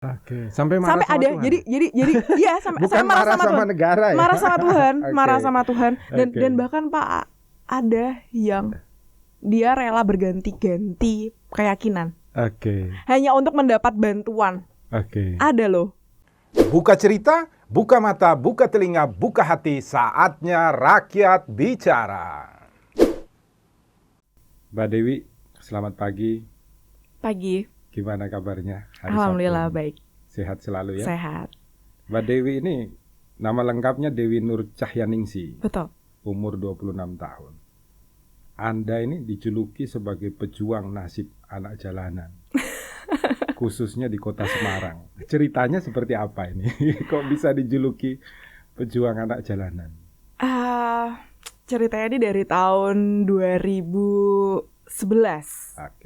Oke, sampai marah Sampai sama ada. Tuhan. Jadi iya sampai Bukan saya marah sama Tuhan. negara ya. Marah sama Tuhan, Oke. marah sama Tuhan Oke. dan bahkan Pak ada yang dia rela berganti-ganti keyakinan. Oke. Hanya untuk mendapat bantuan. Oke. Ada loh. Buka cerita, buka mata, buka telinga, buka hati, saatnya rakyat bicara. Mbak Dewi, selamat pagi. Pagi. Gimana kabarnya? Hari Alhamdulillah Sabtu? baik. Sehat selalu ya? Sehat. Mbak Dewi ini nama lengkapnya Dewi Nur Cahyaningsih. Betul. Umur 26 tahun. Anda ini dijuluki sebagai pejuang nasib anak jalanan. Khususnya di kota Semarang. Ceritanya seperti apa ini? Kok bisa dijuluki pejuang anak jalanan? Ceritanya ini dari tahun 2011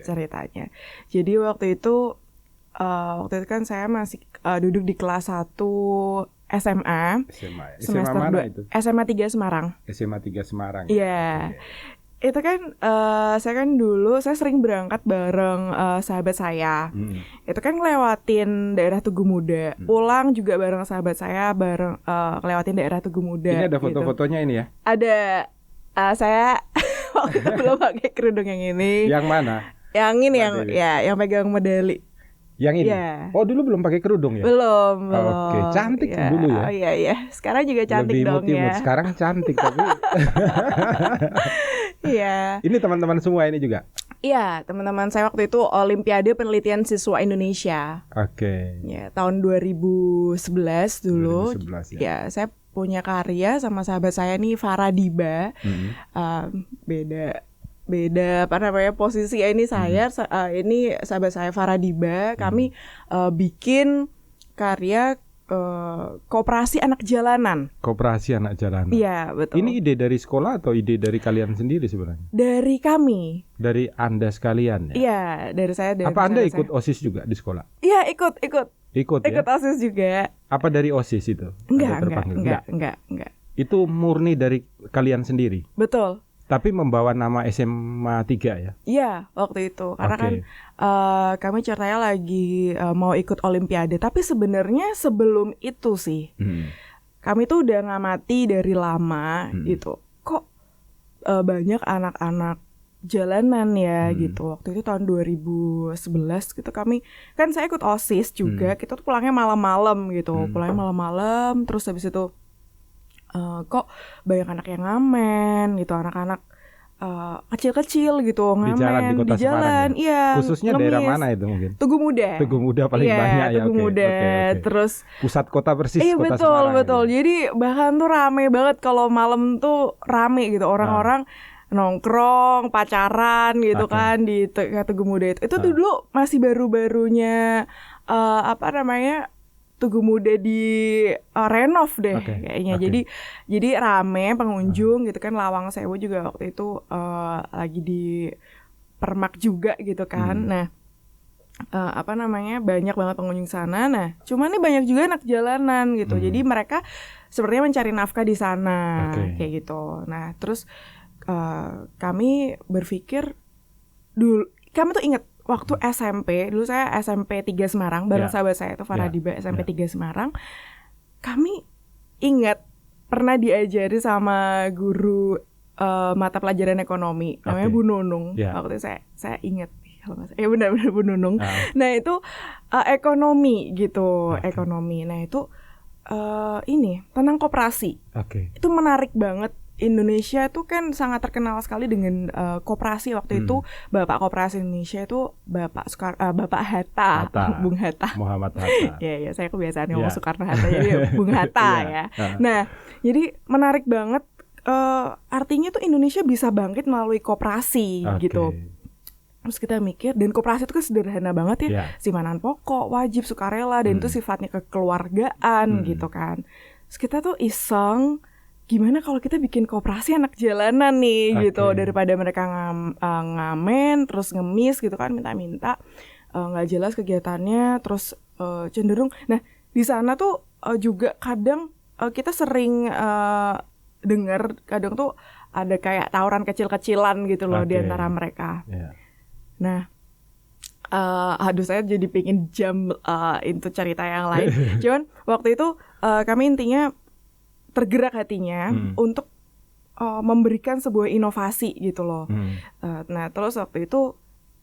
ceritanya. Jadi waktu itu kan saya masih duduk di kelas 1 SMA. SMA mana itu? SMA 3 Semarang. SMA 3 Semarang. Iya. Okay. Itu kan saya kan dulu saya sering berangkat bareng sahabat saya. Itu kan ngelewatin daerah Tugu Muda. Pulang juga bareng sahabat saya ngelewatin daerah Tugu Muda. Ini ada foto-fotonya ini ya? Ada. Saya waktu itu belum pakai kerudung yang ini. Yang mana? Yang ini yang pegang medali. Yang ini? Yeah. Oh, dulu belum pakai kerudung ya? Belum. Oke, cantik dulu ya. Oh iya. Sekarang juga cantik lebih dong imut-imut. ya. Sekarang cantik tapi. Iya. Ini teman-teman semua ini juga? Iya, teman-teman saya waktu itu Olimpiade Penelitian Siswa Indonesia. Oke. Ya, tahun 2011 dulu. 2011 ya. Ya, saya punya karya sama sahabat saya nih Farah Diba. Beda apa namanya posisi ini saya ini sahabat saya Farah Diba. Kami bikin karya koperasi anak jalanan. Koperasi anak jalanan. Iya, betul. Ini ide dari sekolah atau ide dari kalian sendiri sebenarnya? Dari kami. Dari Anda sekalian ya? Iya, dari saya. Apa Anda ikut OSIS juga di sekolah? Iya, ikut ya? OSIS juga. Apa dari OSIS itu? Enggak. Itu murni dari kalian sendiri? Betul. Tapi membawa nama SMA 3 ya? Iya, waktu itu. Karena kan kami ceritanya lagi mau ikut Olimpiade. Tapi sebenarnya sebelum itu sih, kami tuh udah ngamati dari lama gitu. Kok banyak anak-anak jalanan ya gitu. Waktu itu tahun 2011 gitu kami, kan saya ikut OSIS juga. Kita tuh pulangnya malam-malam gitu. Pulangnya malam-malam, terus habis itu kok banyak anak yang ngamen gitu, anak-anak kecil-kecil gitu ngamen di jalan. Ya? Iya. Khususnya daerah mana itu mungkin? Tugu Muda. Tugu Muda paling banyak ya. Tugu Muda. Okay. Terus pusat kota persis kota Semarang. Betul. Gitu. Jadi bahkan tuh rame banget kalau malam tuh rame gitu, orang-orang nongkrong, pacaran gitu kan di Tugu Muda itu. Itu dulu masih baru-barunya Tugu Muda di renov deh kayaknya. Jadi rame pengunjung gitu kan. Lawang Sewu juga waktu itu lagi di permak juga gitu kan. Nah, banyak banget pengunjung sana. Nah, cuman nih banyak juga anak jalanan gitu. Jadi mereka sepertinya mencari nafkah di sana kayak gitu. Nah, terus kami berpikir dulu, kami tuh inget waktu SMP, dulu saya SMP 3 Semarang bareng sahabat saya itu Farah Diba, SMP 3 Semarang. Kami ingat pernah diajari sama guru mata pelajaran ekonomi namanya Bu Nunung. Waktu itu saya ingat kalau nggak salah. Benar-benar Bu Nunung. Nah, itu ekonomi gitu, ekonomi. Nah, itu ini tentang koperasi. Itu menarik banget. Indonesia itu kan sangat terkenal sekali dengan koperasi. Waktu itu Bapak Koperasi Indonesia itu Bapak Hatta. Bung Hatta. Muhammad Hatta. Ya, saya kebiasaan ngomong Soekarno Hatta jadi Bung Hatta ya. Nah, jadi menarik banget. Artinya tuh Indonesia bisa bangkit melalui koperasi gitu. Terus kita mikir, dan koperasi itu kan sederhana banget ya. Simpanan pokok, wajib, sukarela, dan itu sifatnya kekeluargaan gitu kan. Terus kita tuh iseng, gimana kalau kita bikin koperasi anak jalanan nih gitu, daripada mereka ngamen terus ngemis gitu kan, minta-minta nggak jelas kegiatannya, terus cenderung. Nah, di sana tuh juga kadang kita sering dengar kadang tuh ada kayak tawuran kecil-kecilan gitu loh di antara mereka. Nah, Aduh, saya jadi pengen itu cerita yang lain. Cuman waktu itu kami intinya tergerak hatinya untuk memberikan sebuah inovasi gitu loh. Nah terus waktu itu,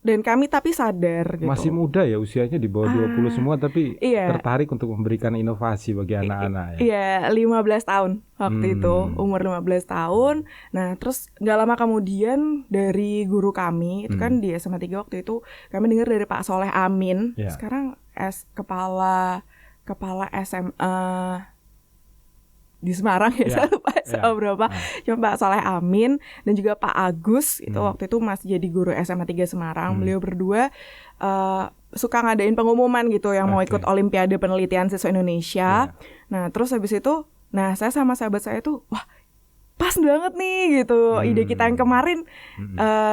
dan kami tapi sadar gitu. Masih muda ya, usianya di bawah 20 semua, tapi tertarik untuk memberikan inovasi bagi anak-anak ya. Iya, 15 tahun waktu itu, umur 15 tahun. Nah, terus gak lama kemudian dari guru kami, itu kan di SMA 3 waktu itu, kami dengar dari Pak Soleh Amin, sekarang kepala SMA di Semarang ya, saya lupa berapa. Cuma Pak Soleh Amin dan juga Pak Agus itu waktu itu masih jadi guru SMA 3 Semarang. Beliau berdua suka ngadain pengumuman gitu yang mau ikut Olimpiade Penelitian Siswa Indonesia. Nah terus habis itu, saya sama sahabat saya tuh, wah pas banget nih gitu, ide kita yang kemarin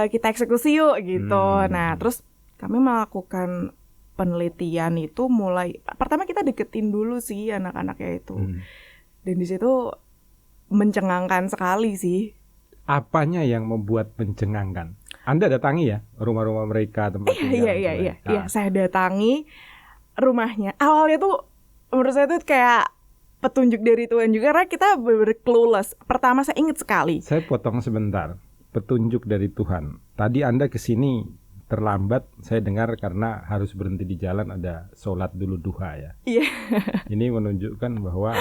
kita eksekusi yuk gitu. Nah terus kami melakukan penelitian itu mulai, pertama kita deketin dulu sih anak-anaknya itu. Dan di situ mencengangkan sekali sih. Apanya yang membuat mencengangkan? Anda datangi ya rumah-rumah mereka, tempat tinggal? Iya, saya datangi rumahnya. Awalnya tuh menurut saya tuh kayak petunjuk dari Tuhan juga, karena kita clueless. Pertama saya ingat sekali. Saya potong sebentar. Petunjuk dari Tuhan. Tadi Anda kesini terlambat, saya dengar karena harus berhenti di jalan, ada sholat dulu duha ya. Iya. Ini menunjukkan bahwa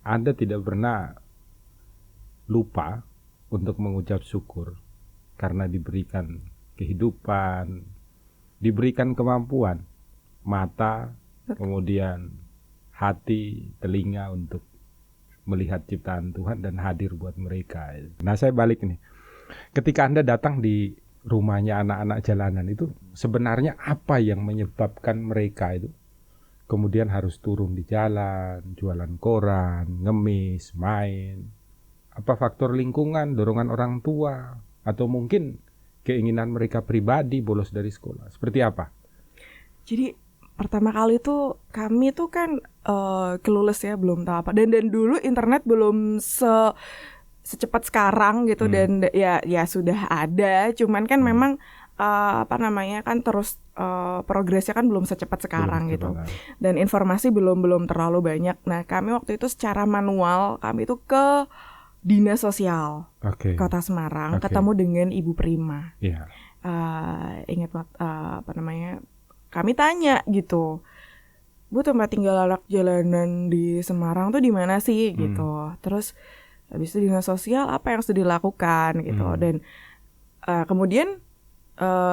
Anda tidak pernah lupa untuk mengucap syukur karena diberikan kehidupan, diberikan kemampuan, mata, kemudian hati, telinga untuk melihat ciptaan Tuhan dan hadir buat mereka. Nah saya balik nih, ketika Anda datang di rumahnya anak-anak jalanan itu, sebenarnya apa yang menyebabkan mereka itu kemudian harus turun di jalan, jualan koran, ngemis, main? Apa faktor lingkungan, dorongan orang tua, atau mungkin keinginan mereka pribadi bolos dari sekolah? Seperti apa? Jadi pertama kali tuh kami tuh kan clueless ya, belum tahu apa. Dan dulu internet belum secepat sekarang gitu. Dan ya sudah ada, cuman kan memang kan terus progresnya kan belum secepat sekarang gitu. Dan informasi belum terlalu banyak. Nah kami waktu itu secara manual, kami itu ke Dinas Sosial Kota Semarang, ketemu dengan Ibu Prima. Ingat kami tanya gitu, Bu, tempat tinggal anak jalanan di Semarang tuh di mana sih gitu. Terus habis itu Dinas Sosial apa yang sudah dilakukan gitu. Dan kemudian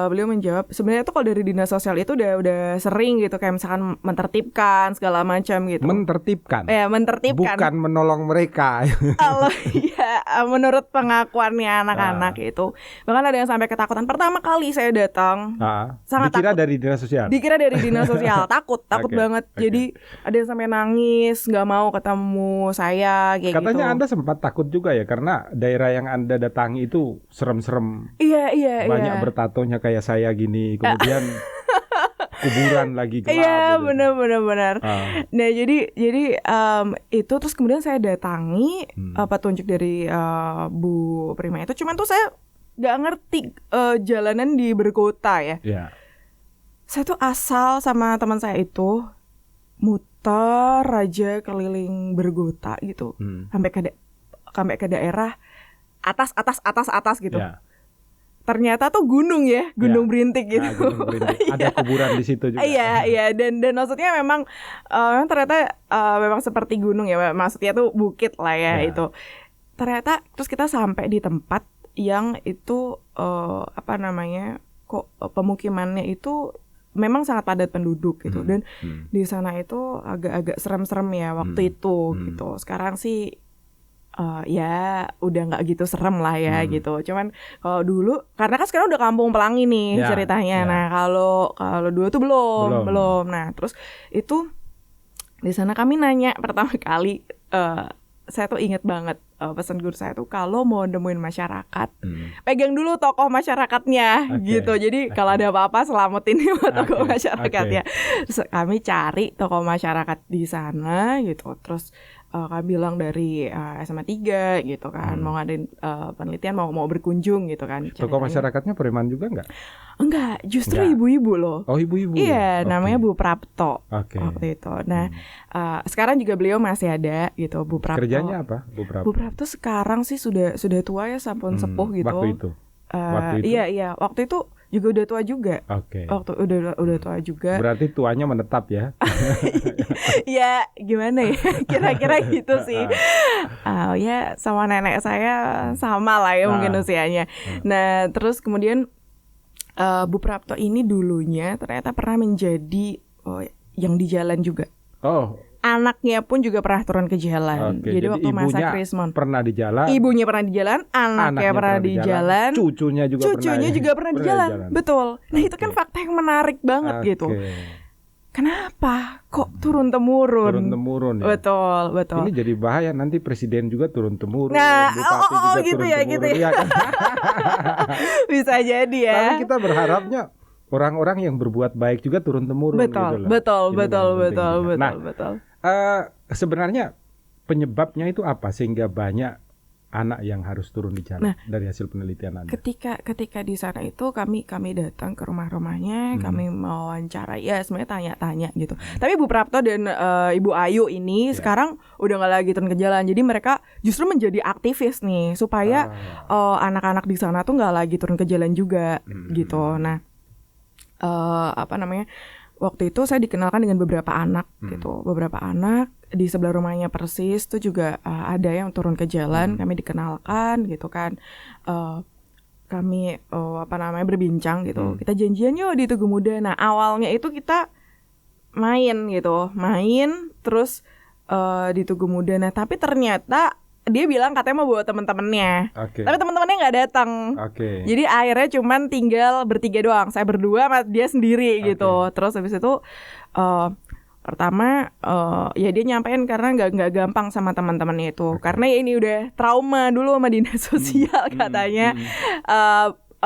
beliau menjawab, sebenarnya tuh kalau dari Dinas Sosial itu udah sering gitu, kayak misalkan menertibkan segala macam gitu. Menertibkan? Menertibkan. Bukan menolong mereka. Kalau ya menurut pengakuannya anak-anak itu, bahkan ada yang sampai ketakutan. Pertama kali saya datang, sangat dikira takut. Dari Dinas Sosial? Dikira dari Dinas Sosial, takut banget. Jadi ada yang sampai nangis, nggak mau ketemu saya kayak gitu. Katanya Anda sempat takut juga ya, karena daerah yang Anda datangi itu serem-serem. Iya. Banyak bertatonya kayak saya gini, kemudian kuburan lagi gelap. Iya, gitu. benar. Nah, jadi itu terus kemudian saya datangi petunjuk dari Bu Prima itu. Cuman tuh saya nggak ngerti jalanan di berkota ya. Saya tuh asal sama teman saya itu muter aja keliling berkota gitu, sampai ke daerah atas gitu. Ternyata tuh gunung ya, Gunung Berintik gitu. Gunung Berintik. Ada kuburan di situ juga. Iya. Dan maksudnya memang ternyata memang seperti gunung ya. Maksudnya tuh bukit lah ya itu. Ternyata terus kita sampai di tempat yang itu kok pemukimannya itu memang sangat padat penduduk gitu. Dan di sana itu agak-agak serem-serem ya waktu itu gitu. Sekarang sih ya udah nggak gitu serem lah ya gitu. Cuman kalau dulu, karena kan sekarang udah kampung pelangi nih ceritanya. Nah kalau dulu tuh belum. Nah terus itu di sana kami nanya pertama kali, saya tuh inget banget pesan guru saya tuh, kalau mau nemuin masyarakat, pegang dulu tokoh masyarakatnya gitu. Jadi kalau ada apa-apa selamatin tokoh masyarakatnya. Terus kami cari tokoh masyarakat di sana gitu. Terus kami bilang dari SMA 3 gitu kan, mau ngadain penelitian, mau berkunjung gitu kan. Tokoh masyarakatnya preman juga nggak? Enggak, justru ibu-ibu loh. Oh, ibu-ibu. Iya, namanya Bu Prapto Oke. waktu itu. Nah, sekarang juga beliau masih ada gitu, Bu Prapto. Kerjanya apa, Bu Prapto? Bu Prapto sekarang sih sudah tua ya, sampun sepuh gitu. Waktu itu. Iya, waktu itu juga udah tua juga. Oke. Waktu udah tua juga. Berarti tuanya menetap ya? Ya gimana ya, kira-kira gitu sih. Ya sama nenek saya sama lah ya mungkin usianya. Nah terus kemudian Bu Prapto ini dulunya ternyata pernah menjadi yang di jalan juga. Oh. Anaknya pun juga pernah turun ke jalan. Oke, Jadi waktu masa Krismon pernah di jalan. Ibunya pernah di jalan, anaknya pernah di jalan, cucunya juga pernah di jalan. Betul. Nah, itu kan fakta yang menarik banget gitu. Kenapa kok turun temurun? Turun temurun ya. Betul. Ini jadi bahaya, nanti presiden juga turun temurun. Nah, bupati juga gitu turun ya, temurun. gitu ya. Kan? Bisa jadi ya. Tapi kita berharapnya orang-orang yang berbuat baik juga turun temurun. Betul. Sebenarnya penyebabnya itu apa sehingga banyak anak yang harus turun di jalan dari hasil penelitian Anda? Ketika di sana itu kami datang ke rumahnya, kami mewawancara, ya sebenarnya tanya-tanya gitu. Tapi Bu Prapto dan Ibu Ayu ini sekarang udah nggak lagi turun ke jalan, jadi mereka justru menjadi aktivis nih supaya anak-anak di sana tuh nggak lagi turun ke jalan juga gitu. Nah, waktu itu saya dikenalkan dengan beberapa anak gitu, beberapa anak di sebelah rumahnya persis tuh juga ada yang turun ke jalan, kami dikenalkan gitu kan, kami berbincang gitu, kita janjian yuk di Tugu Muda. Nah awalnya itu kita main terus di Tugu Muda. Nah tapi ternyata dia bilang katanya mau bawa teman-temannya, tapi teman-temannya nggak datang. Jadi akhirnya cuman tinggal bertiga doang, saya berdua sama dia sendiri gitu. Terus habis itu pertama ya dia nyampein karena nggak gampang sama teman-temannya itu, karena ya ini udah trauma dulu sama dinas sosial katanya.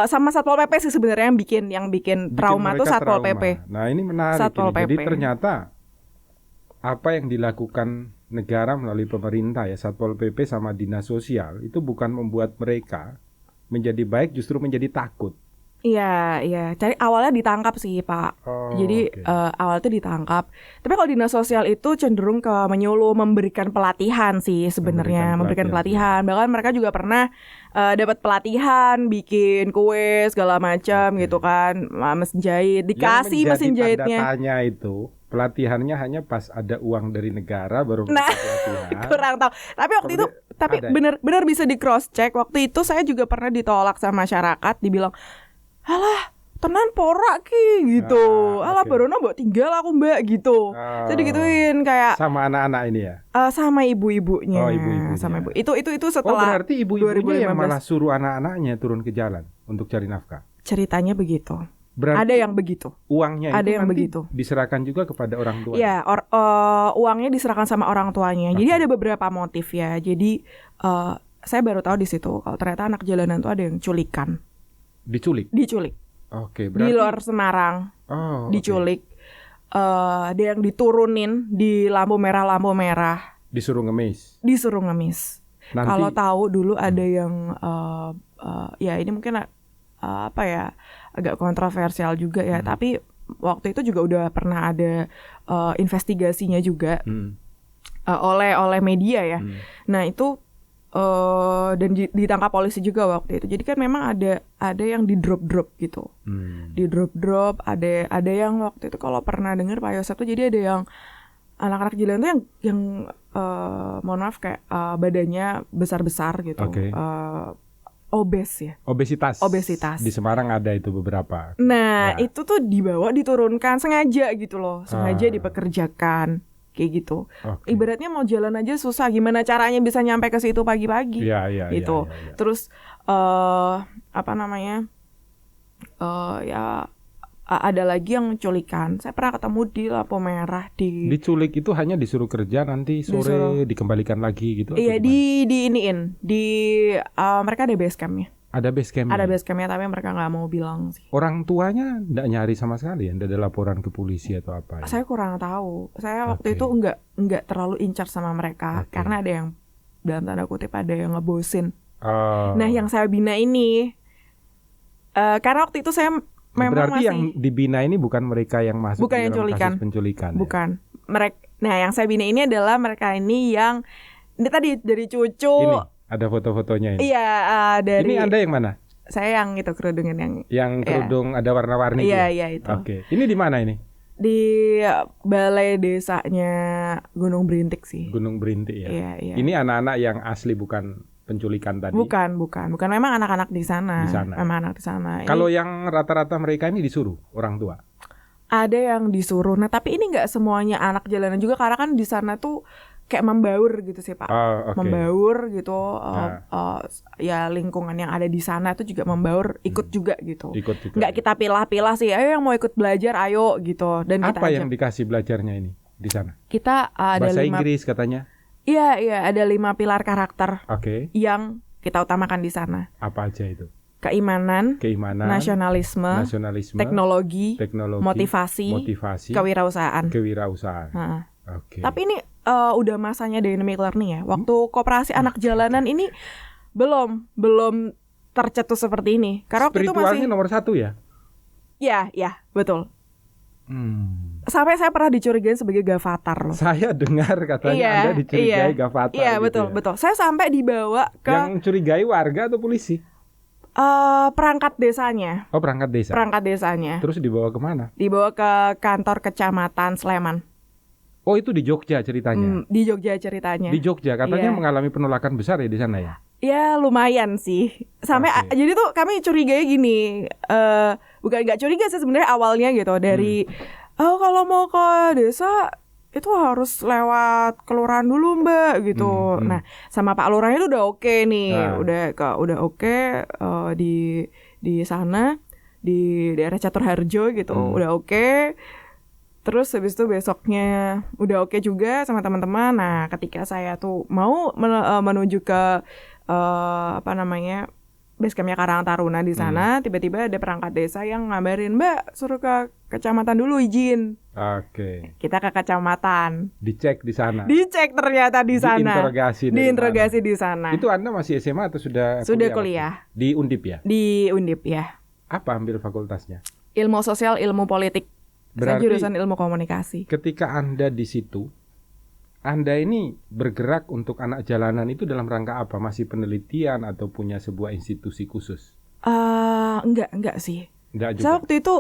Sama Satpol PP sih sebenarnya yang bikin trauma tuh Satpol PP. Nah ini menarik. Satpol PP. Jadi ternyata apa yang dilakukan negara melalui pemerintah ya, Satpol PP sama dinas sosial itu bukan membuat mereka menjadi baik, justru menjadi takut. Iya. Cari awalnya ditangkap sih Pak. Jadi awalnya itu ditangkap. Tapi kalau dinas sosial itu cenderung ke menyuluh, memberikan pelatihan sih sebenarnya, memberikan pelatihan. Bahkan mereka juga pernah dapat pelatihan, bikin kue segala macam gitu kan, mesin jahit, dikasih mesin jahitnya. Tanda tanya itu pelatihannya hanya pas ada uang dari negara baru pelatihan. Kurang tahu. Tapi waktu itu benar bisa di cross check. Waktu itu saya juga pernah ditolak sama masyarakat, dibilang alah tenan porak ki gitu, alah barono mbok tinggal aku mbak gitu. Jadi gituin kayak sama anak-anak ini ya, sama ibu-ibunya. Sama ibu itu setelah berarti ibu-ibunya yang malah suruh anak-anaknya turun ke jalan untuk cari nafkah. Ceritanya begitu. Berarti ada yang begitu. Uangnya ada itu yang nanti begitu diserahkan juga kepada orang tua. Ya, uangnya diserahkan sama orang tuanya. Jadi ada beberapa motif ya. Jadi saya baru tahu di situ kalau ternyata anak jalanan tuh ada yang culikan. Diculik. Berarti di luar Semarang. Diculik. Ada yang diturunin di lampu merah. Disuruh ngemis. Kalau tahu dulu ada yang ya ini mungkin agak kontroversial juga ya. Tapi waktu itu juga udah pernah ada investigasinya juga oleh media ya. Nah itu dan ditangkap polisi juga waktu itu. Jadi kan memang ada yang di drop gitu, di drop. Ada yang waktu itu kalau pernah dengar Pak Yosep tuh, jadi ada yang anak-anak jalan tuh yang mohon maaf kayak badannya besar gitu, obes ya. Obesitas. Di Semarang ada itu beberapa. Nah itu tuh diturunkan sengaja gitu loh, sengaja dipekerjakan. Kayak gitu. Ibaratnya mau jalan aja susah, gimana caranya bisa nyampe ke situ pagi-pagi. Gitu. Ya. Terus ada lagi yang culikan. Saya pernah ketemu di lampu merah diculik itu hanya disuruh kerja, nanti sore dikembalikan lagi gitu. Iya, diiniin. Mereka ada base camp-nya. Ada base camp. Ada base campnya tapi mereka nggak mau bilang sih. Orang tuanya nggak nyari sama sekali ya? Nggak ada laporan ke polisi atau apa? Ya? Saya kurang tahu. Saya waktu itu nggak terlalu incar sama mereka karena ada yang dalam tanda kutip ada yang ngebosin. Nah yang saya bina ini karena waktu itu saya memang berarti masih, yang dibina ini bukan mereka yang masuk bukan dalam kasus yang penculikan. Bukan. Ya? Nah yang saya bina ini adalah mereka ini yang ini tadi dari cucu. Ini ada foto-fotonya ini. Iya dari. Ini Anda yang mana? Saya yang itu kerudungan yang kerudung ada warna-warni. Iya itu. Oke. Ini di mana ini? Di balai desanya Gunung Berintik sih. Gunung Berintik ya. Iya. Ini anak-anak yang asli bukan penculikan tadi. Bukan. Memang anak-anak di sana. Memang anak di sana. Kalau yang rata-rata mereka ini disuruh orang tua. Ada yang disuruh. Nah, tapi ini nggak semuanya anak jalanan juga karena kan di sana tuh kayak membaur gitu sih Pak. Membaur gitu. Ya lingkungan yang ada di sana itu juga membaur, ikut juga gitu. Nggak kita pilah-pilah sih. Ayo yang mau ikut belajar, ayo gitu. Dan apa kita yang dikasih belajarnya ini di sana? Kita ada bahasa Inggris katanya. Iya, ada 5 pilar karakter. Yang kita utamakan di sana. Apa aja itu? Keimanan, nasionalisme, teknologi, motivasi, kewirausahaan. Tapi ini udah masanya dynamic learning ya. Waktu koperasi anak jalanan ini belum tercetus seperti ini. Karena waktu itu masih nomor 1 ya? Iya, betul. Sampai saya pernah dicurigai sebagai gavatar loh. Saya dengar katanya Anda dicurigai gavatar. Iya, gitu betul. Saya sampai dibawa ke. Yang curigai warga atau polisi? Perangkat desanya. Perangkat desa. Perangkat desanya. Terus dibawa kemana? Dibawa ke kantor kecamatan Sleman. Oh, itu di Jogja ceritanya. Di Jogja ceritanya. Di Jogja katanya mengalami penolakan besar ya di sana ya. Ya lumayan sih. Sampai jadi tuh kami curigai gini. Bukan nggak curiga sih sebenarnya awalnya gitu dari. Kalau mau ke desa itu harus lewat kelurahan dulu Mbak gitu. Nah sama Pak Lurahnya itu udah oke nih, udah oke di sana di daerah Caturharjo gitu, udah oke. Terus habis itu besoknya udah oke juga sama teman-teman. Nah ketika saya tuh mau menuju ke base campnya Karang Taruna di sana, tiba-tiba ada perangkat desa yang ngabarin, Mbak suruh ke kecamatan dulu izin. Kita ke kecamatan. Dicek di sana. Dicek ternyata di sana. Diinterogasi di sana. Itu Anda masih SMA atau sudah kuliah? Di Undip ya? Di Undip ya. Apa ambil fakultasnya? Ilmu sosial, ilmu politik. Saya jurusan ilmu komunikasi. Ketika Anda di situ, Anda ini bergerak untuk anak jalanan itu dalam rangka apa? Masih penelitian atau punya sebuah institusi khusus? Enggak sih. Enggak juga. Saya waktu itu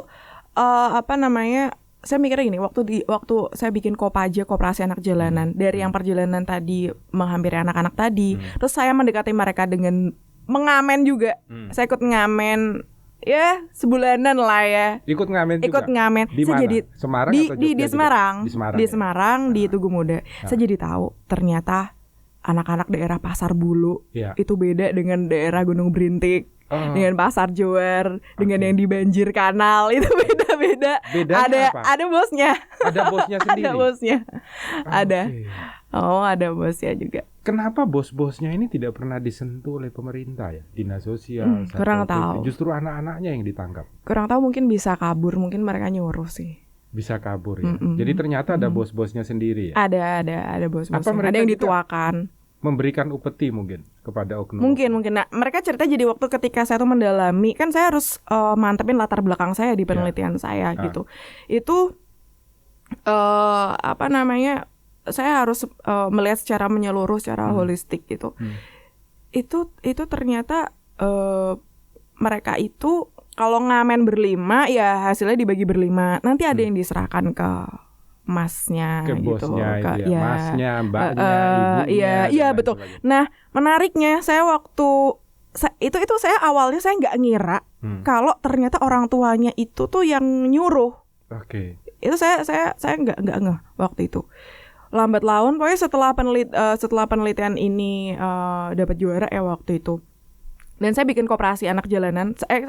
saya mikirnya gini, waktu saya bikin Kopaja, Koperasi Anak Jalanan, dari yang perjalanan tadi menghampiri anak-anak tadi, terus saya mendekati mereka dengan mengamen juga. Saya ikut ngamen. Ya sebulanan lah ya. Ikut ngamen juga? Ikut ngamen. Di mana? Semarang atau Jogja? Di Semarang. Di Semarang, di Tugu Muda. Saya jadi tahu ternyata anak-anak daerah Pasar Bulu itu beda dengan daerah Gunung Berintik, dengan Pasar Jower, dengan yang di Banjir Kanal itu beda-beda. Bedanya apa? Ada bosnya. Ada bosnya sendiri. Ada bosnya. Ada. Ada bosnya juga. Kenapa bos-bosnya ini tidak pernah disentuh oleh pemerintah ya? Dinas sosial. Kurang tahu. Justru anak-anaknya yang ditangkap. Kurang tahu, mungkin bisa kabur, mungkin mereka nyuruh sih. Bisa kabur ya. Jadi ternyata ada bos-bosnya sendiri ya. Ada bos-bosnya. Ada yang dituakan. Memberikan upeti mungkin kepada oknum. Mungkin. Nah, mereka cerita jadi waktu ketika saya tuh mendalami, kan saya harus mantepin latar belakang saya di penelitian saya gitu. Itu saya harus melihat secara menyeluruh, secara holistik gitu. Itu ternyata mereka itu kalau ngamen berlima ya hasilnya dibagi berlima. Nanti ada yang diserahkan ke masnya ke gitu, bosnya, masnya, mbaknya, ibunya. Iya betul. Nah menariknya saya waktu itu saya awalnya saya nggak ngira kalau ternyata orang tuanya itu tuh yang nyuruh. Itu saya nggak ngeh waktu itu. Lambat laun pokoknya setelah penelitian ini dapat juara waktu itu. Dan saya bikin koperasi anak jalanan. Saya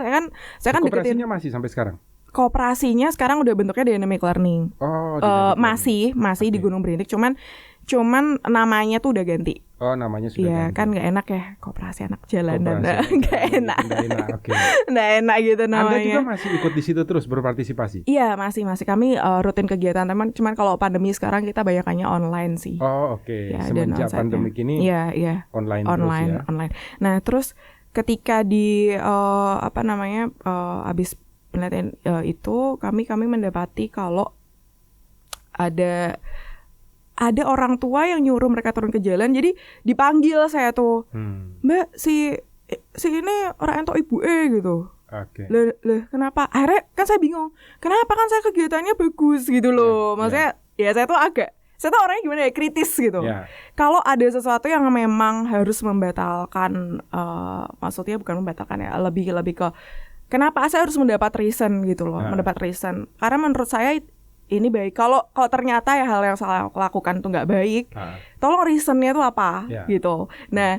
kan koperasinya masih sampai sekarang. Kooperasinya sekarang udah bentuknya dynamic learning. Dynamic masih di Gunung Berintik, cuman cuman namanya tuh udah ganti. Oh, namanya sudah Iya, ganti. kan nggak enak ya, Koperasi Anak Jalanan. Koperasi Anak Nggak Jalanan, enak. nggak enak, oke. Nggak enak gitu namanya. Anda juga masih ikut di situ terus berpartisipasi? Iya, masih kami rutin kegiatan teman. Cuman kalau pandemi sekarang kita banyakannya online sih. Oh, oke. Ya, dan Semenjak onsite-nya. pandemik ini Iya. online terus ya. Online. Nah, terus ketika di habis penelitian itu kami mendapati kalau ada orang tua yang nyuruh mereka turun ke jalan. Jadi dipanggil saya tuh, Mbak, si ini orang entok ibu gitu. Oke. Lah kenapa? Akhirnya kan saya bingung. Kenapa, kan saya kegiatannya bagus gitu loh. Maksudnya ya saya tuh orangnya gimana ya, kritis gitu. Kalau ada sesuatu yang memang harus membatalkan, maksudnya bukan membatalkan ya, lebih ke kenapa saya harus mendapat reason gitu loh, mendapat reason. Karena menurut saya ini baik. Kalau ternyata ya hal yang salah aku lakukan tuh nggak baik, tolong reasonnya tuh apa gitu. Nah,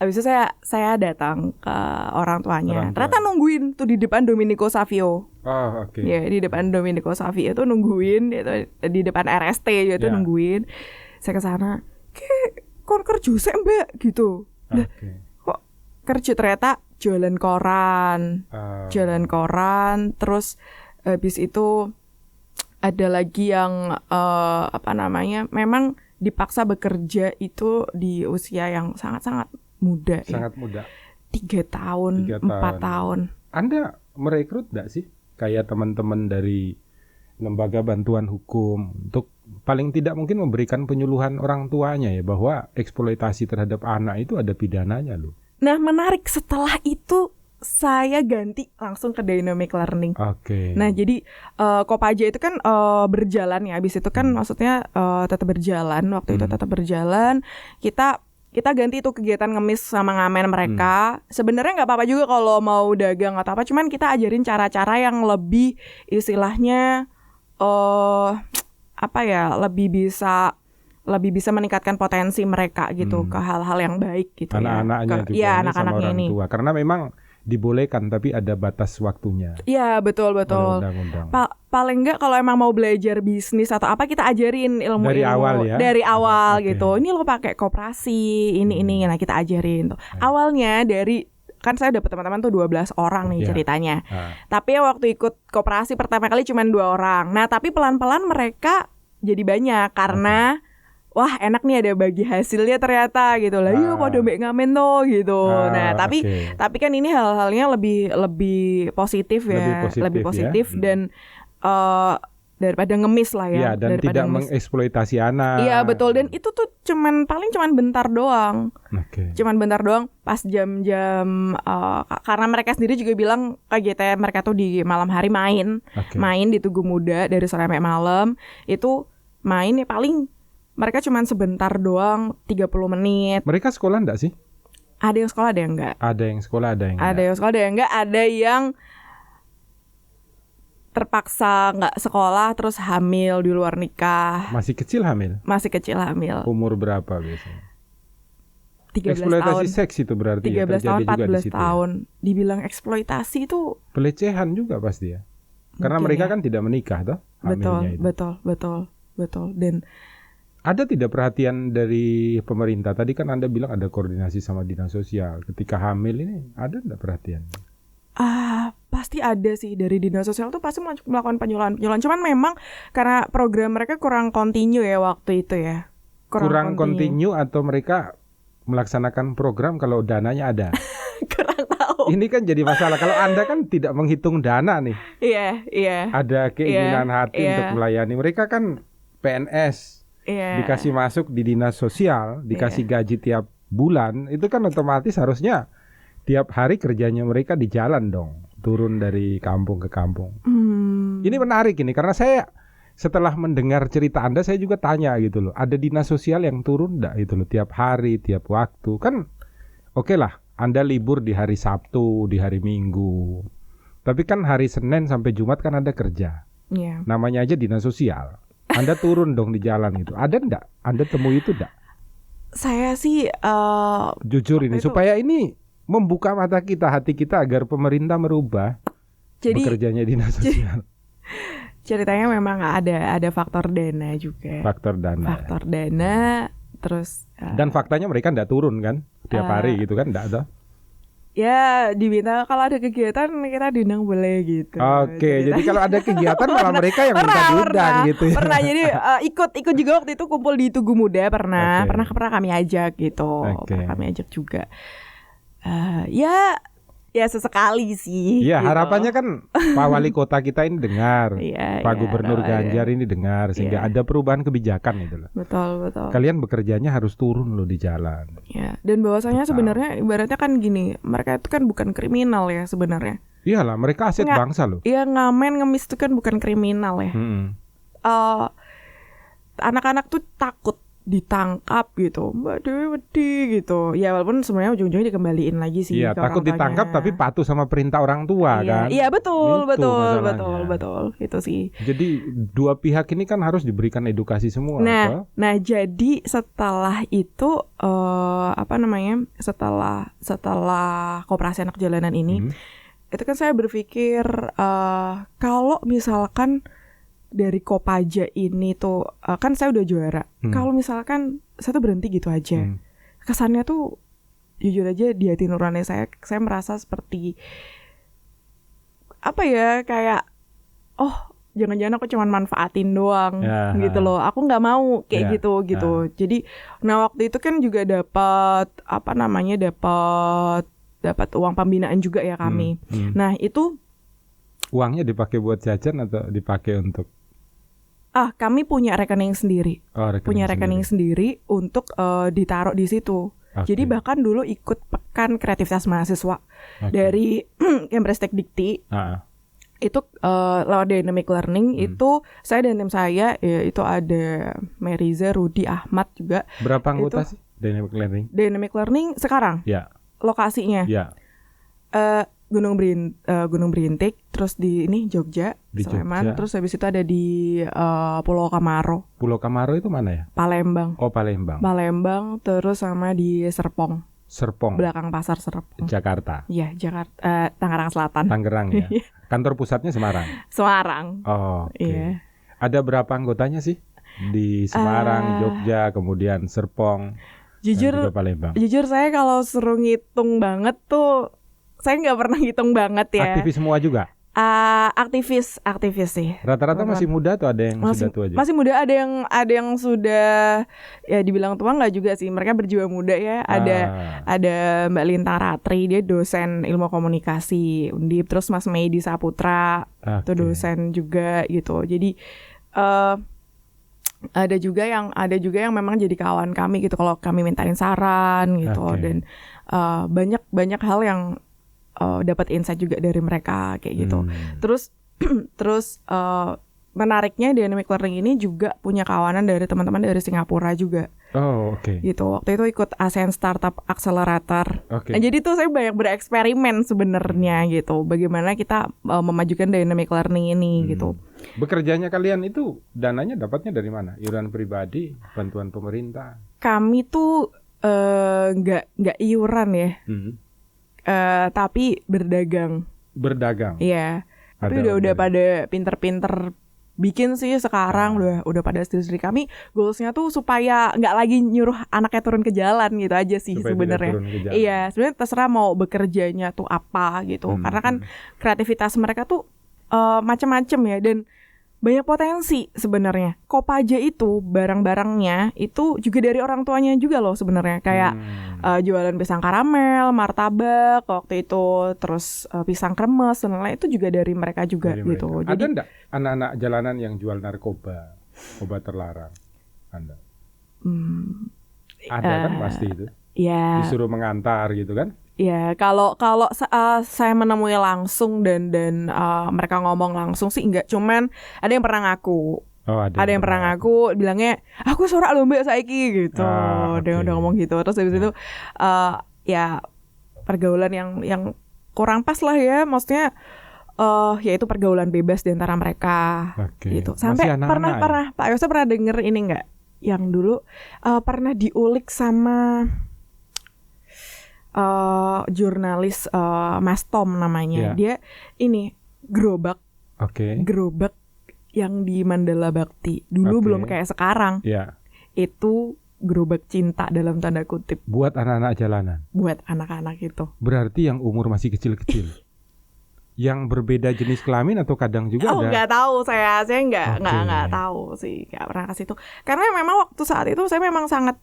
habis itu saya datang ke orang tuanya. Ternyata nungguin tuh di depan Domenico Savio. Oh, oke. Ya, di depan Domenico Savio itu nungguin, itu di depan RST itu nungguin. Saya ke sana, kon kerja sih Mbak gitu. Lah, kok kerja? Ternyata jualan koran. Terus habis itu ada lagi yang memang dipaksa bekerja itu di usia yang sangat-sangat muda. Sangat muda. 3 tahun, 4 tahun. Anda merekrut nggak sih kayak teman-teman dari lembaga bantuan hukum untuk paling tidak mungkin memberikan penyuluhan orang tuanya ya bahwa eksploitasi terhadap anak itu ada pidananya loh. Nah, menarik, setelah itu saya ganti langsung ke dynamic learning. Oke. Nah, jadi Kopaja itu kan berjalan ya. Habis itu kan maksudnya tetap berjalan. Waktu itu tetap berjalan. Kita ganti itu kegiatan ngemis sama ngamen mereka. Sebenarnya nggak apa-apa juga kalau mau dagang atau apa. Cuman kita ajarin cara-cara yang lebih istilahnya lebih bisa meningkatkan potensi mereka gitu ke hal-hal yang baik gitu. Anak-anaknya juga ya, sama anak-anaknya orang tua. Karena memang dibolehkan tapi ada batas waktunya. Iya, betul. Paling enggak kalau emang mau belajar bisnis atau apa, kita ajarin ilmu dari awal ya. Dari awal gitu. Ini lo pakai koperasi, ini nah kita ajarin tuh. Awalnya kan saya dapat teman-teman tuh 12 orang nih ceritanya. Tapi waktu ikut koperasi pertama kali cuma 2 orang. Nah, tapi pelan-pelan mereka jadi banyak karena wah, enak nih ada bagi hasilnya ternyata gitu lah. Iya, pada mbak ngamen tuh gitu. Nah, tapi kan ini hal-halnya lebih positif ya, lebih positif dan daripada ngemis lah ya. Dan tidak mengeksploitasi anak. Iya, betul. Dan itu tuh cuman bentar doang. Cuman bentar doang pas jam-jam karena mereka sendiri juga bilang kegiatan mereka tuh di malam hari main di Tugu Muda dari sore sampai malam. Itu main ya paling mereka cuma sebentar doang, 30 menit. Mereka sekolah enggak sih? Ada yang sekolah, ada yang enggak. Ada yang sekolah, ada yang enggak. Ada yang sekolah, ada yang enggak. Ada yang terpaksa enggak sekolah terus hamil di luar nikah. Masih kecil hamil? Masih kecil hamil. Umur berapa biasanya? 13 eksploitasi tahun. seks itu berarti 13 tahun, 14 juga tahun. Ya? Dibilang eksploitasi itu pelecehan juga pasti ya. Karena mereka kan tidak menikah toh hamilnya itu. Betul. Dan ada tidak perhatian dari pemerintah? Tadi kan Anda bilang ada koordinasi sama dinas sosial. Ketika hamil ini ada tidak perhatian? Pasti ada sih, dari dinas sosial tuh pasti melakukan penyuluhan. Cuman memang karena program mereka kurang kontinu ya waktu itu ya. Kurang kontinu atau mereka melaksanakan program kalau dananya ada? Kurang tahu. Ini kan jadi masalah. Kalau Anda kan tidak menghitung dana nih. Iya. Ada keinginan hati untuk melayani. Mereka kan PNS. Dikasih masuk di dinas sosial, dikasih gaji tiap bulan, itu kan otomatis harusnya tiap hari kerjanya mereka di jalan dong, turun dari kampung ke kampung. Ini menarik ini karena saya setelah mendengar cerita Anda saya juga tanya gitu loh, ada dinas sosial yang turun enggak itu loh tiap hari, tiap waktu. Kan oke lah, Anda libur di hari Sabtu, di hari Minggu. Tapi kan hari Senin sampai Jumat kan Anda kerja. Namanya aja dinas sosial. Anda turun dong di jalan itu. Ada enggak? Anda temui itu enggak? Saya sih jujur ini supaya ini membuka mata kita, hati kita agar pemerintah merubah bekerjanya dinas sosial. ceritanya memang ada faktor dana juga. Faktor dana. Faktor dana, terus dan faktanya mereka nggak turun kan tiap hari gitu kan, nggak ada. Ya diminta kalau ada kegiatan kita diundang boleh gitu. Oke, jadi kalau ada kegiatan malah mereka yang minta diundang gitu. Pernah jadi ikut juga waktu itu kumpul di Tugu Muda pernah kami ajak gitu. Pernah kami ajak juga. Ya sesekali sih. Iya, gitu. harapannya kan Pak Wali Kota kita ini dengar, Pak Gubernur Ganjar ini dengar, sehingga ada perubahan kebijakan itu loh. Betul. Kalian bekerjanya harus turun loh di jalan. Ya, dan bahwasanya sebenarnya ibaratnya kan gini, mereka itu kan bukan kriminal ya sebenarnya. Iyalah, mereka aset bangsa loh. Iya, ngamen ngemis itu kan bukan kriminal ya. Anak-anak tuh takut ditangkap gitu, Mbak Dewi wedi gitu. Ya walaupun sebenarnya ujung-ujungnya dikembaliin lagi sih. Iya, takut ditangkap tapi patuh sama perintah orang tua kan. Iya betul. Itu sih. Jadi dua pihak ini kan harus diberikan edukasi semua. Nah jadi setelah itu setelah koperasi anak jalanan ini, itu kan saya berpikir kalau misalkan dari Kopaja ini tuh kan saya udah juara. Kalau misalkan saya tuh berhenti gitu aja, kesannya tuh jujur aja di hati nurani saya merasa seperti apa ya, kayak jangan-jangan aku cuma manfaatin doang gitu loh. Aku nggak mau kayak gitu. Jadi waktu itu kan juga dapat dapat uang pembinaan juga ya kami. Nah itu uangnya dipakai buat jajan atau dipakai untuk? Kami punya rekening sendiri. Punya rekening sendiri untuk ditaruh di situ. Jadi bahkan dulu ikut pekan kreativitas mahasiswa dari Kemprestek Dikti. Itu lewat Dynamic Learning. Itu saya dan tim saya itu ada Meriza, Rudi, Ahmad juga. Berapa anggota sih Dynamic Learning? Dynamic Learning sekarang? Ya. Lokasinya? Ya. Gunung Berintik, terus di Jogja, Sleman, terus habis itu ada di Pulau Kamaro. Pulau Kamaro itu mana ya? Palembang. Oh, Palembang. Palembang, terus sama di Serpong. Belakang pasar Serpong. Jakarta. Iya, Jakarta, Tangerang Selatan. Tangerang ya. Kantor pusatnya Semarang. Semarang. Oh, oke. Iya. Ada berapa anggotanya sih di Semarang, Jogja, kemudian Serpong, jujur, dan juga Palembang? Jujur saya kalau suruh ngitung banget tuh saya nggak pernah hitung banget ya. Aktivis semua juga? Aktivis sih. Rata-rata masih muda atau ada yang sudah tua juga? Masih muda, ada yang sudah ya dibilang tua nggak juga sih. Mereka berjiwa muda ya. Ada Mbak Lintang Ratri, dia dosen ilmu komunikasi Undip. Terus Mas Meidi Saputra, itu dosen juga gitu. Jadi ada juga yang memang jadi kawan kami gitu. Kalau kami mintain saran gitu dan banyak hal yang dapat insight juga dari mereka kayak gitu. Terus menariknya Dynamic Learning ini juga punya kawanan dari teman-teman dari Singapura juga. Oh, oke. Gitu. Waktu itu ikut ASEAN Startup Accelerator. Nah, jadi tuh saya banyak bereksperimen sebenarnya gitu. Bagaimana kita memajukan Dynamic Learning ini gitu. Bekerjanya kalian itu dananya dapatnya dari mana? Iuran pribadi, bantuan pemerintah? Kami tuh nggak iuran ya. Tapi berdagang. Iya. Tapi udah pada pinter-pinter bikin sih sekarang, udah pada sendiri. Kami goalsnya tuh supaya nggak lagi nyuruh anaknya turun ke jalan gitu aja sih sebenarnya. Iya, sebenarnya terserah mau bekerjanya tuh apa gitu. Karena kan kreativitas mereka tuh macam-macam ya, dan banyak potensi sebenarnya. Kopaja itu barang-barangnya itu juga dari orang tuanya juga loh sebenarnya. Kayak jualan pisang karamel, martabak waktu itu, terus pisang kremes dan lain-lain itu juga dari mereka juga gitu. Ada enggak anak-anak jalanan yang jual narkoba, obat terlarang? Anda? Ada kan pasti itu. Ya. Disuruh mengantar gitu kan? Ya, kalau saya menemui langsung dan mereka ngomong langsung sih enggak, cuman ada yang pernah ngaku. Ada yang pernah ngaku bilangnya aku sorak lho Mbak saiki gitu. Dia udah ngomong gitu. Terus habis itu ya pergaulan yang kurang pas lah ya, maksudnya yaitu pergaulan bebas di antara mereka gitu. Sampai pernah Pak Yose pernah denger ini enggak? Yang dulu pernah diulik sama jurnalis Mas Tom namanya. Dia ini gerobak yang di Mandala Bakti. Dulu belum kayak sekarang. Iya. Itu gerobak cinta dalam tanda kutip. Buat anak-anak jalanan. Buat anak-anak itu. Berarti yang umur masih kecil-kecil. Yang berbeda jenis kelamin atau kadang juga ada? Nggak tahu saya nggak tahu sih, nggak pernah kasih itu. Karena memang waktu saat itu saya memang sangat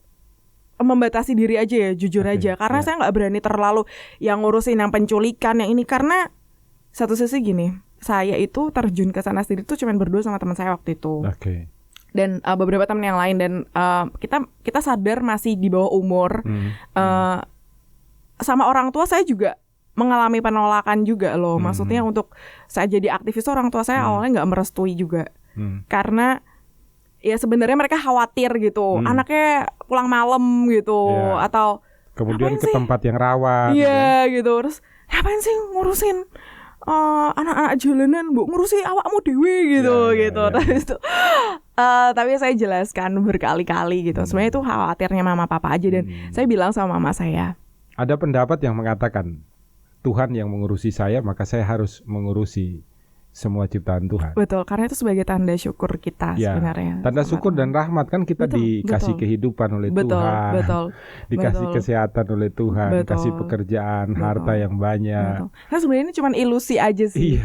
membatasi diri aja ya, jujur aja. Karena saya nggak berani terlalu yang ngurusin yang penculikan yang ini, karena satu sisi gini, saya itu terjun ke sana sendiri tuh cuma berdua sama teman saya waktu itu. Dan beberapa teman yang lain, dan kita sadar masih di bawah umur. Sama orang tua saya juga mengalami penolakan juga loh. Maksudnya untuk saya jadi aktivis, orang tua saya awalnya nggak merestui juga. Karena ya sebenarnya mereka khawatir gitu, anaknya pulang malam gitu, atau kemudian ke tempat yang rawan. Iya gitu. Terus ngapain sih ngurusin anak-anak jalanan, Bu, ngurusi awakmu dewe gitu. Tapi saya jelaskan berkali-kali gitu. Sebenarnya itu khawatirnya mama papa aja, dan saya bilang sama mama saya. Ada pendapat yang mengatakan Tuhan yang mengurusi saya, maka saya harus mengurusi semua ciptaan Tuhan. Betul, karena itu sebagai tanda syukur kita sebenarnya. Tanda syukur dan rahmat kan kita dikasih kehidupan oleh Tuhan. Dikasih kesehatan oleh Tuhan, kasih pekerjaan, harta yang banyak. Nah sebenarnya ini cuma ilusi aja sih.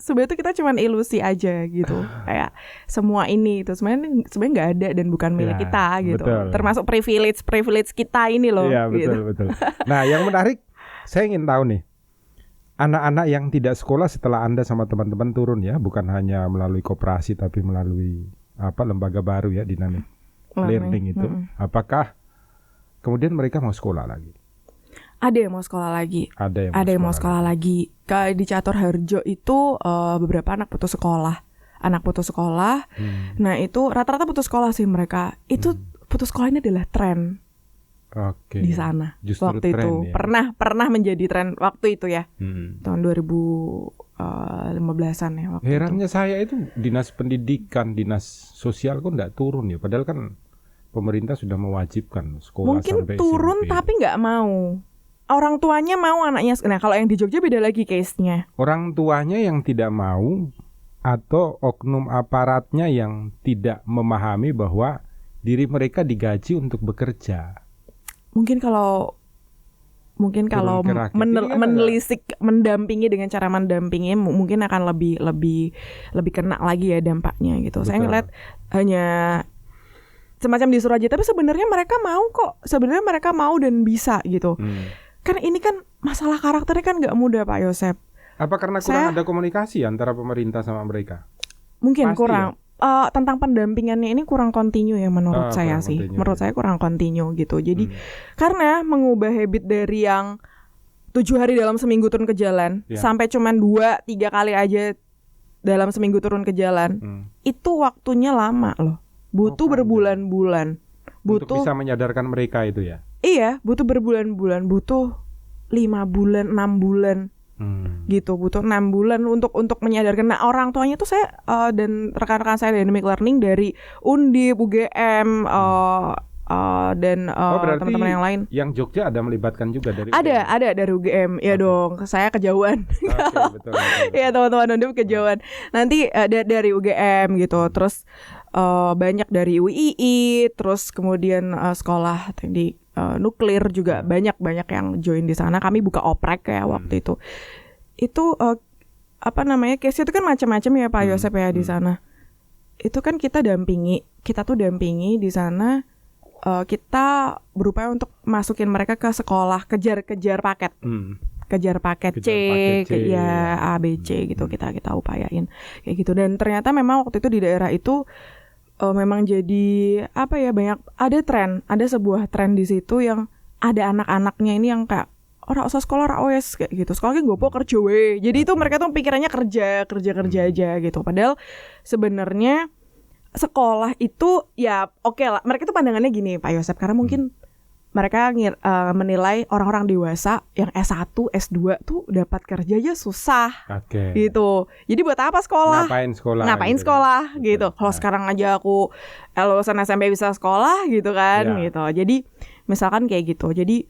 Sebenarnya itu kita cuma ilusi aja gitu. Kayak semua ini itu sebenarnya nggak ada dan bukan milik kita gitu. Termasuk privilege kita ini loh. Iya betul. Nah yang menarik, saya ingin tahu nih. Anak-anak yang tidak sekolah setelah Anda sama teman-teman turun ya, bukan hanya melalui koperasi tapi melalui lembaga baru ya, dynamic learning itu. Apakah kemudian mereka mau sekolah lagi? Ada yang mau sekolah lagi. Ada yang mau sekolah lagi. Di Catur Harjo itu beberapa anak putus sekolah. Nah itu rata-rata putus sekolah sih mereka. Itu putus sekolah ini adalah tren. Di sana. Justru waktu itu ya. pernah menjadi tren waktu itu ya. Tahun 2015-an ya waktu Herannya itu. Saya itu dinas pendidikan, dinas sosial kok enggak turun ya, padahal kan pemerintah sudah mewajibkan sekolah mungkin sampai turun SMP. Tapi nggak mau. Orang tuanya mau anaknya. Nah kalau yang di Jogja beda lagi case-nya. Orang tuanya yang tidak mau atau oknum aparatnya yang tidak memahami bahwa diri mereka digaji untuk bekerja. Mungkin kalau menelisik, mendampingi dengan cara mendampingi mungkin akan lebih kena lagi ya dampaknya gitu. Betul. Saya ngeliat hanya semacam disuruh aja, tapi sebenarnya mereka mau kok. Sebenarnya mereka mau dan bisa gitu. Karena ini kan masalah karakternya kan nggak mudah Pak Yosep. Apa karena kurang ada komunikasi antara pemerintah sama mereka? Mungkin pasti kurang. Tentang pendampingannya ini kurang kontinu ya menurut saya sih. Menurut saya kurang kontinu gitu. Jadi karena mengubah habit dari yang 7 hari dalam seminggu turun ke jalan sampai cuman 2-3 kali aja dalam seminggu turun ke jalan, itu waktunya lama loh. Butuh berbulan-bulan. Untuk bisa menyadarkan mereka itu ya. Iya, butuh berbulan-bulan, butuh 5 bulan, 6 bulan. Gitu, butuh 6 bulan untuk menyadarkan. Nah orang tuanya tuh saya dan rekan-rekan saya Dynamic Learning dari Undip, UGM dan teman-teman yang lain. Yang Jogja ada melibatkan juga dari ada dari UGM ya dong. Saya kejauhan. Betul. Ya teman-teman Undip kejauhan. Nanti dari UGM gitu. Terus banyak dari UII, terus kemudian sekolah teknik nuklir juga banyak yang join di sana. Kami buka oprek ya waktu itu. Itu case itu kan macam-macam ya Pak Yosep ya di sana. Itu kan kita tuh dampingi di sana. Kita berupaya untuk masukin mereka ke sekolah, kejar paket. Kejar paket C, A, B, C gitu kita upayain kayak gitu. Dan ternyata memang waktu itu di daerah itu memang jadi banyak ada sebuah tren di situ yang ada anak-anaknya ini yang kayak ora usah sekolah ra wes kayak gitu. Sekolahnya gopo kerja we. Jadi itu mereka tuh pikirannya kerja aja gitu. Padahal sebenarnya sekolah itu ya oke lah. Mereka tuh pandangannya gini Pak Yosep, karena mungkin mereka menilai orang-orang dewasa yang S1, S2 tuh dapat kerja aja susah. Gitu. Jadi buat apa sekolah? Ngapain sekolah gitu. Kalau sekarang aja aku lulusan SMP bisa sekolah gitu kan gitu. Jadi misalkan kayak gitu. Jadi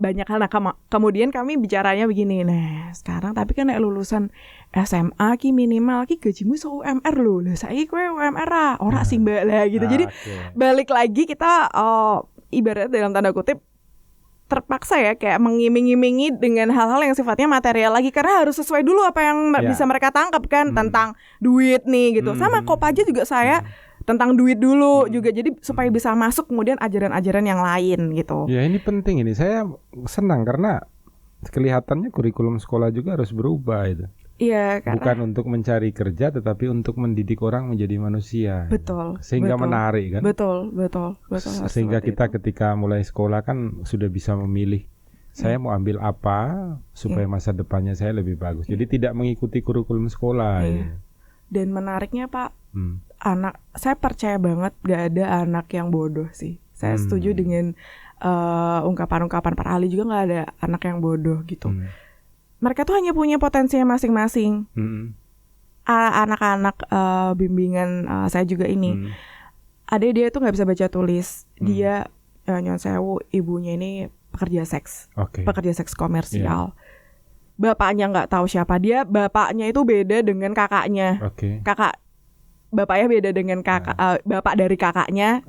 banyak hal. Nah kemudian kami bicaranya begini, nah sekarang tapi kan lulusan SMA ki minimal ki gajimu UMR lho, lah saiki kowe UMR ora sih mbak lah gitu. Jadi balik lagi kita ibarat dalam tanda kutip terpaksa ya kayak mengiming-imingi dengan hal-hal yang sifatnya material lagi, karena harus sesuai dulu apa yang bisa mereka tangkap kan tentang duit nih gitu. Sama Kopaja juga saya tentang duit dulu juga, jadi supaya bisa masuk kemudian ajaran-ajaran yang lain gitu. Ya ini penting ini, saya senang karena kelihatannya kurikulum sekolah juga harus berubah itu. Iya, karena bukan untuk mencari kerja tetapi untuk mendidik orang menjadi manusia. Betul. Sehingga betul, menarik kan? Betul. Sehingga kita ketika mulai sekolah kan sudah bisa memilih saya mau ambil apa supaya masa depannya saya lebih bagus. Jadi tidak mengikuti kurikulum sekolah. Iya. Ya. Dan menariknya Pak, anak saya percaya banget gak ada anak yang bodoh sih. Saya setuju dengan ungkapan-ungkapan para ahli juga, gak ada anak yang bodoh gitu. Mereka tuh hanya punya potensinya masing-masing. Anak-anak bimbingan saya juga ini, ada dia tuh nggak bisa baca tulis. Dia nyon sewu, ibunya ini pekerja seks, pekerja seks komersial. Bapaknya nggak tahu siapa dia. Bapaknya itu beda dengan kakaknya. Bapaknya beda dengan kakak, bapak dari kakaknya.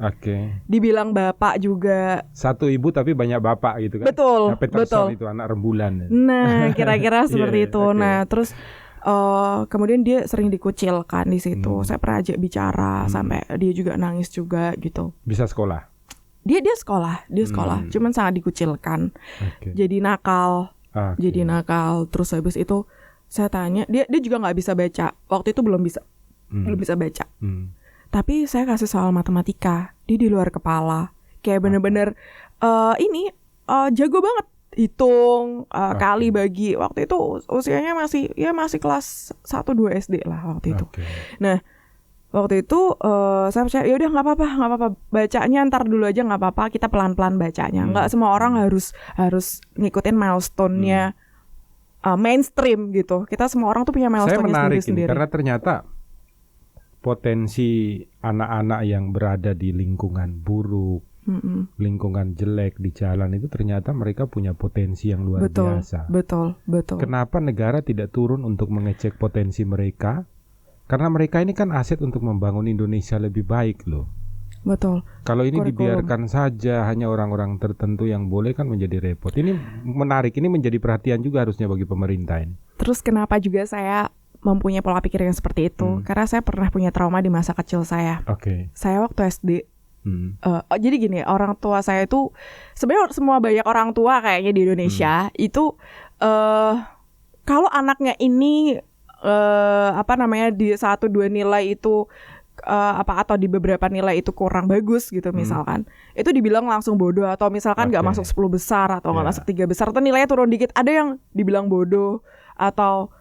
Dibilang bapak juga. Satu ibu tapi banyak bapak gitu kan? Betul. Peterson itu anak rembulan. Nah, kira-kira seperti itu. Nah, terus kemudian dia sering dikucilkan di situ. Saya pernah ajak bicara sampai dia juga nangis juga gitu. Bisa sekolah? Dia sekolah, cuman sangat dikucilkan. Jadi nakal. Terus habis itu saya tanya, dia juga nggak bisa baca. Waktu itu belum bisa baca. Tapi saya kasih soal matematika, dia di luar kepala. Kayak bener-bener jago banget hitung, kali bagi. Waktu itu usianya masih kelas 1-2 SD lah waktu itu. Nah, waktu itu saya percaya ya udah nggak apa-apa, bacanya ntar dulu aja, nggak apa-apa, kita pelan-pelan bacanya. Nggak semua orang harus ngikutin milestone-nya mainstream gitu. Kita semua orang tuh punya milestone-nya sendiri-sendiri. Karena ternyata potensi anak-anak yang berada di lingkungan buruk, lingkungan jelek di jalan itu ternyata mereka punya potensi yang luar biasa. Betul. Kenapa negara tidak turun untuk mengecek potensi mereka? Karena mereka ini kan aset untuk membangun Indonesia lebih baik loh. Betul. Kalau ini dibiarkan saja hanya orang-orang tertentu yang boleh kan menjadi repot. Ini menarik, ini menjadi perhatian juga harusnya bagi pemerintah ini. Terus kenapa juga saya mempunyai pola pikir yang seperti itu? Karena saya pernah punya trauma di masa kecil saya. Saya waktu SD. Jadi gini, orang tua saya itu sebenarnya banyak orang tua kayaknya di Indonesia itu kalau anaknya ini di 1-2 nilai itu atau di beberapa nilai itu kurang bagus gitu misalkan, itu dibilang langsung bodoh, atau misalkan nggak masuk 10 besar atau nggak masuk 3 besar atau nilainya turun dikit, ada yang dibilang bodoh atau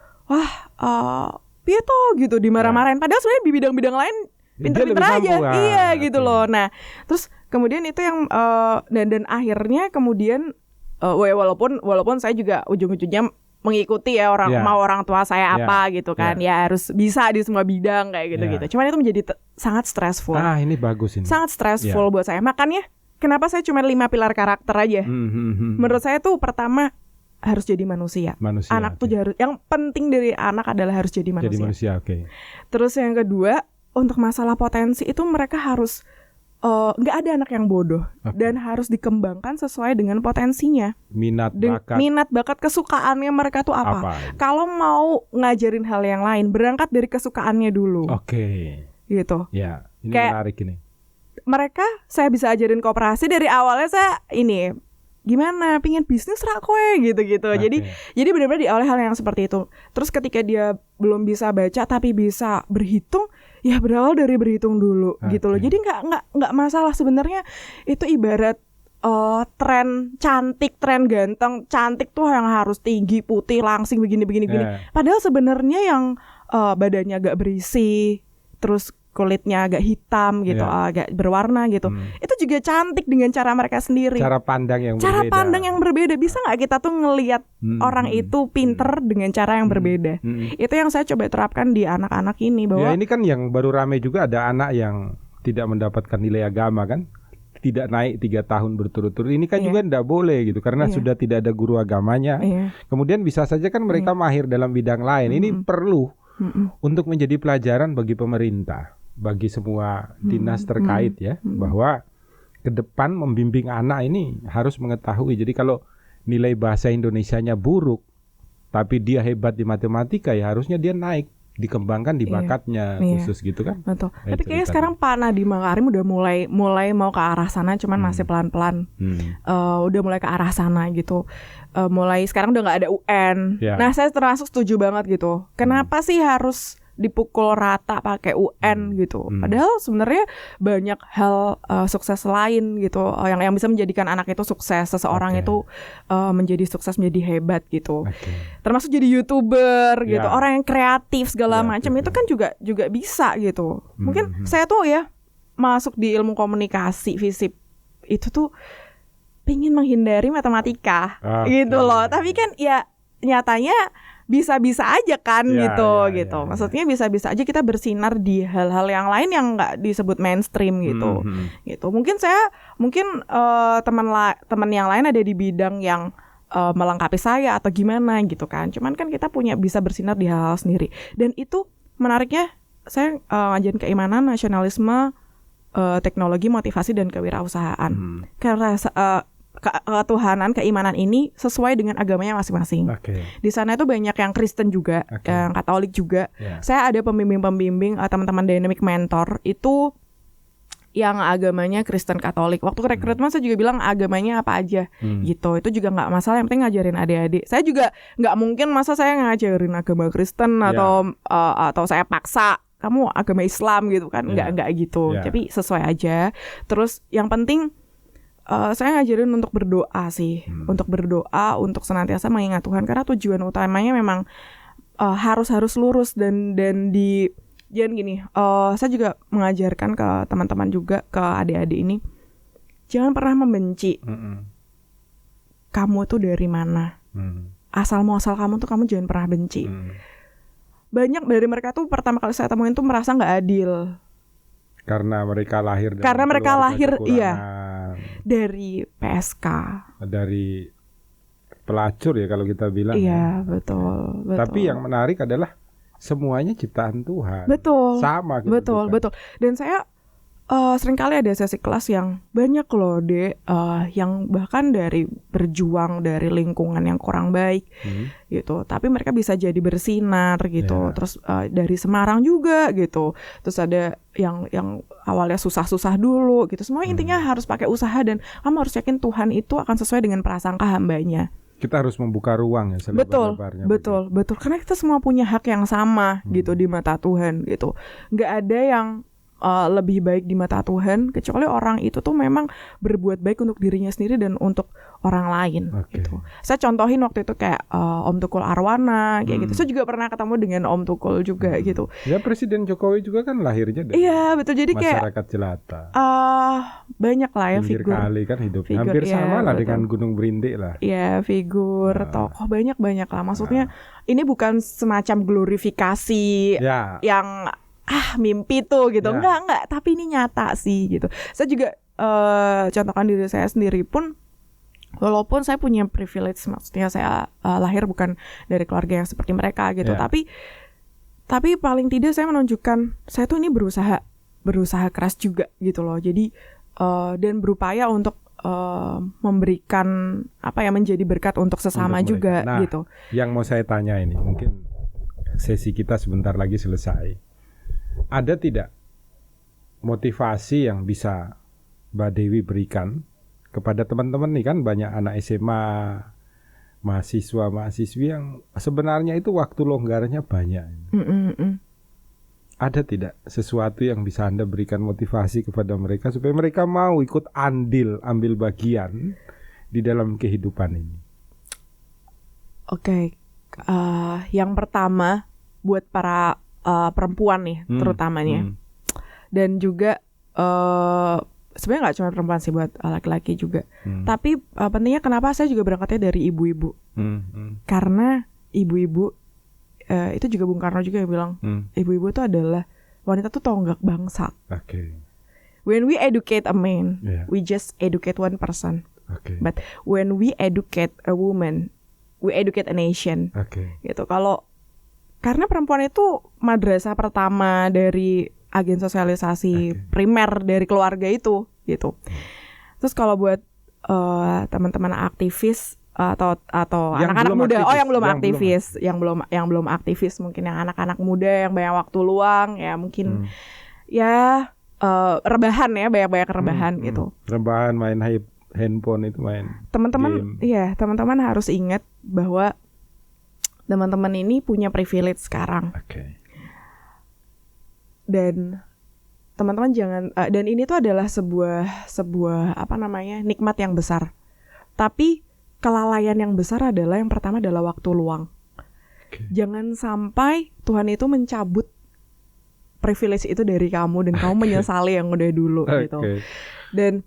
piye toh gitu, dimarah-marahin. Padahal sebenarnya di bidang-bidang lain pinter-pinter aja. Iya gitu loh. Nah, terus kemudian itu yang dan akhirnya kemudian walaupun saya juga ujung-ujungnya mengikuti ya mau orang tua saya apa gitu kan, ya harus bisa di semua bidang kayak gitu-gitu. Cuman itu menjadi sangat stressful. Ini bagus ini. Sangat stressful buat saya. Makanya kenapa saya cuma 5 pilar karakter aja. Menurut saya tuh pertama harus jadi manusia. Anak tuh harus, yang penting dari anak adalah harus jadi manusia. Terus yang kedua, untuk masalah potensi itu mereka harus nggak ada anak yang bodoh dan harus dikembangkan sesuai dengan potensinya. Minat bakat kesukaannya mereka tuh apa? Kalau mau ngajarin hal yang lain, berangkat dari kesukaannya dulu. Gitu. Ya, ini kayak menarik ini. Mereka saya bisa ajarin koperasi dari awalnya, saya gimana pingin bisnis rak kowe gitu-gitu. Jadi benar-benar diawali hal yang seperti itu. Terus ketika dia belum bisa baca tapi bisa berhitung, ya berawal dari berhitung dulu gitu loh. Jadi nggak masalah sebenarnya. Itu ibarat tren cantik, tren ganteng. Cantik tuh yang harus tinggi, putih, langsing begini. Padahal sebenarnya yang badannya agak berisi, terus kulitnya agak hitam gitu, agak berwarna gitu. Itu juga cantik dengan cara mereka sendiri. Cara pandang yang berbeda. Bisa nggak kita tuh ngelihat orang itu pinter dengan cara yang berbeda? Itu yang saya coba terapkan di anak-anak ini, bahwa ini kan yang baru rame juga, ada anak yang tidak mendapatkan nilai agama kan, tidak naik 3 tahun berturut-turut. Ini kan Iya. juga tidak boleh gitu, karena Iya. sudah tidak ada guru agamanya. Iya. Kemudian bisa saja kan mereka mahir dalam bidang lain. Ini perlu untuk menjadi pelajaran bagi pemerintah, bagi semua dinas terkait ya, bahwa ke depan membimbing anak ini harus mengetahui. Jadi kalau nilai bahasa Indonesianya buruk, tapi dia hebat di matematika, ya harusnya dia naik, dikembangkan di bakatnya khusus gitu kan. Betul. Tapi kayaknya sekarang Pak Nadiem Makarim udah mulai mau ke arah sana, cuman masih pelan-pelan. Udah mulai ke arah sana gitu. Mulai sekarang udah nggak ada UN. Ya. Nah, saya termasuk setuju banget gitu. Kenapa sih harus dipukul rata pakai UN gitu? Padahal sebenarnya banyak hal sukses lain gitu, yang bisa menjadikan anak itu sukses, seseorang itu menjadi sukses, menjadi hebat gitu. Termasuk jadi YouTuber gitu, orang yang kreatif segala macam itu kan juga bisa gitu. Mungkin saya tuh ya masuk di ilmu komunikasi FISIP itu tuh pengen menghindari matematika gitu loh. Tapi kan ya nyatanya bisa-bisa aja kan gitu. Maksudnya bisa-bisa aja kita bersinar di hal-hal yang lain yang nggak disebut mainstream gitu. Gitu. Mungkin teman yang lain ada di bidang yang melengkapi saya atau gimana gitu kan. Cuman kan kita bisa bersinar di hal-hal sendiri. Dan itu menariknya, saya ngajarin keimanan, nasionalisme, teknologi, motivasi dan kewirausahaan. Karena ketuhanan, keimanan ini sesuai dengan agamanya masing-masing. Di sana itu banyak yang Kristen juga, yang Katolik juga. Saya ada pembimbing-pembimbing, teman-teman Dynamic Mentor itu yang agamanya Kristen Katolik. Waktu rekrutmen saya juga bilang agamanya apa aja gitu. Itu juga nggak masalah, yang penting ngajarin adik-adik. Saya juga nggak mungkin masa saya ngajarin agama Kristen atau saya paksa kamu agama Islam gitu kan. Nggak gitu. Tapi sesuai aja. Terus yang penting saya ngajarin untuk berdoa sih, untuk berdoa, untuk senantiasa mengingat Tuhan, karena tujuan utamanya memang harus lurus dan jangan gini. Saya juga mengajarkan ke teman-teman juga, ke adik-adik ini, jangan pernah membenci. Kamu tuh dari mana? Asal muasal kamu tuh kamu jangan pernah benci. Banyak dari mereka tuh pertama kali saya temuin tuh merasa nggak adil. Karena mereka lahir dari PSK, dari pelacur ya kalau kita bilang. Iya, betul. Tapi yang menarik adalah semuanya ciptaan Tuhan. Betul. Sama gitu. Betul. Dan saya seringkali ada sesi kelas yang banyak loh yang bahkan dari berjuang dari lingkungan yang kurang baik gitu, tapi mereka bisa jadi bersinar gitu. Terus dari Semarang juga gitu. Terus ada yang awalnya susah-susah dulu gitu. Semua intinya harus pakai usaha, dan kamu harus yakin Tuhan itu akan sesuai dengan prasangka hambanya. Kita harus membuka ruang ya, selebar-lebarnya. Betul. Karena kita semua punya hak yang sama gitu di mata Tuhan gitu. Nggak ada yang lebih baik di mata Tuhan, kecuali orang itu tuh memang berbuat baik untuk dirinya sendiri dan untuk orang lain gitu. Saya contohin waktu itu kayak Om Tukul Arwana kayak gitu. Saya juga pernah ketemu dengan Om Tukul juga gitu. Ya, Presiden Jokowi juga kan lahirnya dari betul. Jadi masyarakat jelata. Banyak lah ya pinggir figur kali kan hidupnya hampir sama lah dengan Gunung Berintik lah. Iya, figur tokoh banyak lah. Maksudnya ini bukan semacam glorifikasi yang mimpi tuh gitu. Enggak, tapi ini nyata sih gitu. Saya juga contohkan diri saya sendiri pun, walaupun saya punya privilege, maksudnya saya lahir bukan dari keluarga yang seperti mereka gitu, tapi paling tidak saya menunjukkan saya tuh ini berusaha keras juga gitu loh. Jadi dan berupaya untuk memberikan menjadi berkat untuk sesama untuk juga gitu. Yang mau saya tanya ini, mungkin sesi kita sebentar lagi selesai. Ada tidak motivasi yang bisa Mbak Dewi berikan kepada teman-teman nih, kan banyak anak SMA, mahasiswa-mahasiswi yang sebenarnya itu waktu longgarnya banyak. Ada tidak sesuatu yang bisa Anda berikan motivasi kepada mereka supaya mereka mau ikut andil, ambil bagian di dalam kehidupan ini? Oke. Yang pertama buat para perempuan nih terutamanya, dan juga sebenarnya nggak cuma perempuan sih, buat laki-laki juga. Tapi pentingnya kenapa saya juga berangkatnya dari ibu-ibu, karena ibu-ibu itu juga Bung Karno juga yang bilang ibu-ibu itu adalah wanita tuh tonggak bangsa. when we educate a man, Yeah. we just educate one person. Oke. But when we educate a woman, we educate a nation. Oke. Gitu. Karena perempuan itu madrasah pertama dari agen sosialisasi primer dari keluarga itu, gitu. Terus kalau buat teman-teman aktivis atau Yang anak-anak belum muda, aktivis. yang belum aktivis, mungkin yang anak-anak muda yang banyak waktu luang, ya mungkin rebahan ya, banyak rebahan gitu. Rebahan, main handphone itu, main Teman-teman, game. teman-teman harus ingat bahwa teman-teman ini punya privilege sekarang. Oke. Dan teman-teman jangan dan ini tuh adalah sebuah nikmat yang besar. Tapi kelalaian yang besar adalah yang pertama adalah waktu luang. Okay. Jangan sampai Tuhan itu mencabut privilege itu dari kamu dan kamu menyesali yang udah dulu gitu. Dan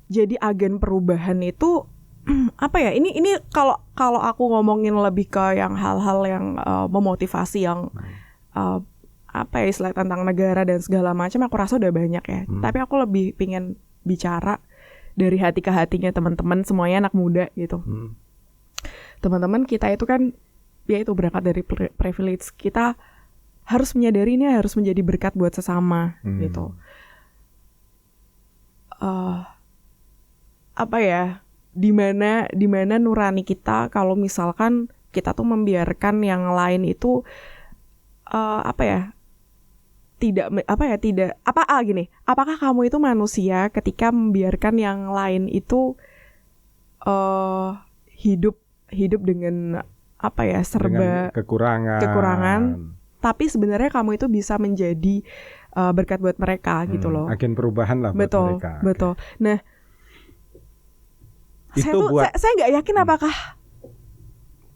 jadi agen perubahan itu ini kalau aku ngomongin lebih ke yang hal-hal yang memotivasi yang istilah tentang negara dan segala macam, aku rasa udah banyak ya. Tapi aku lebih pingin bicara dari hati ke hatinya teman-teman semuanya anak muda gitu. Teman-teman kita itu kan ya itu berangkat dari privilege. Kita harus menyadari ini harus menjadi berkat buat sesama gitu. Di mana nurani kita kalau misalkan kita tuh membiarkan yang lain itu apakah kamu itu manusia ketika membiarkan yang lain itu hidup dengan serba dengan kekurangan, tapi sebenarnya kamu itu bisa menjadi berkat buat mereka gitu loh. Agen perubahan lah buat mereka. Betul. Okay. Nah, saya nggak yakin apakah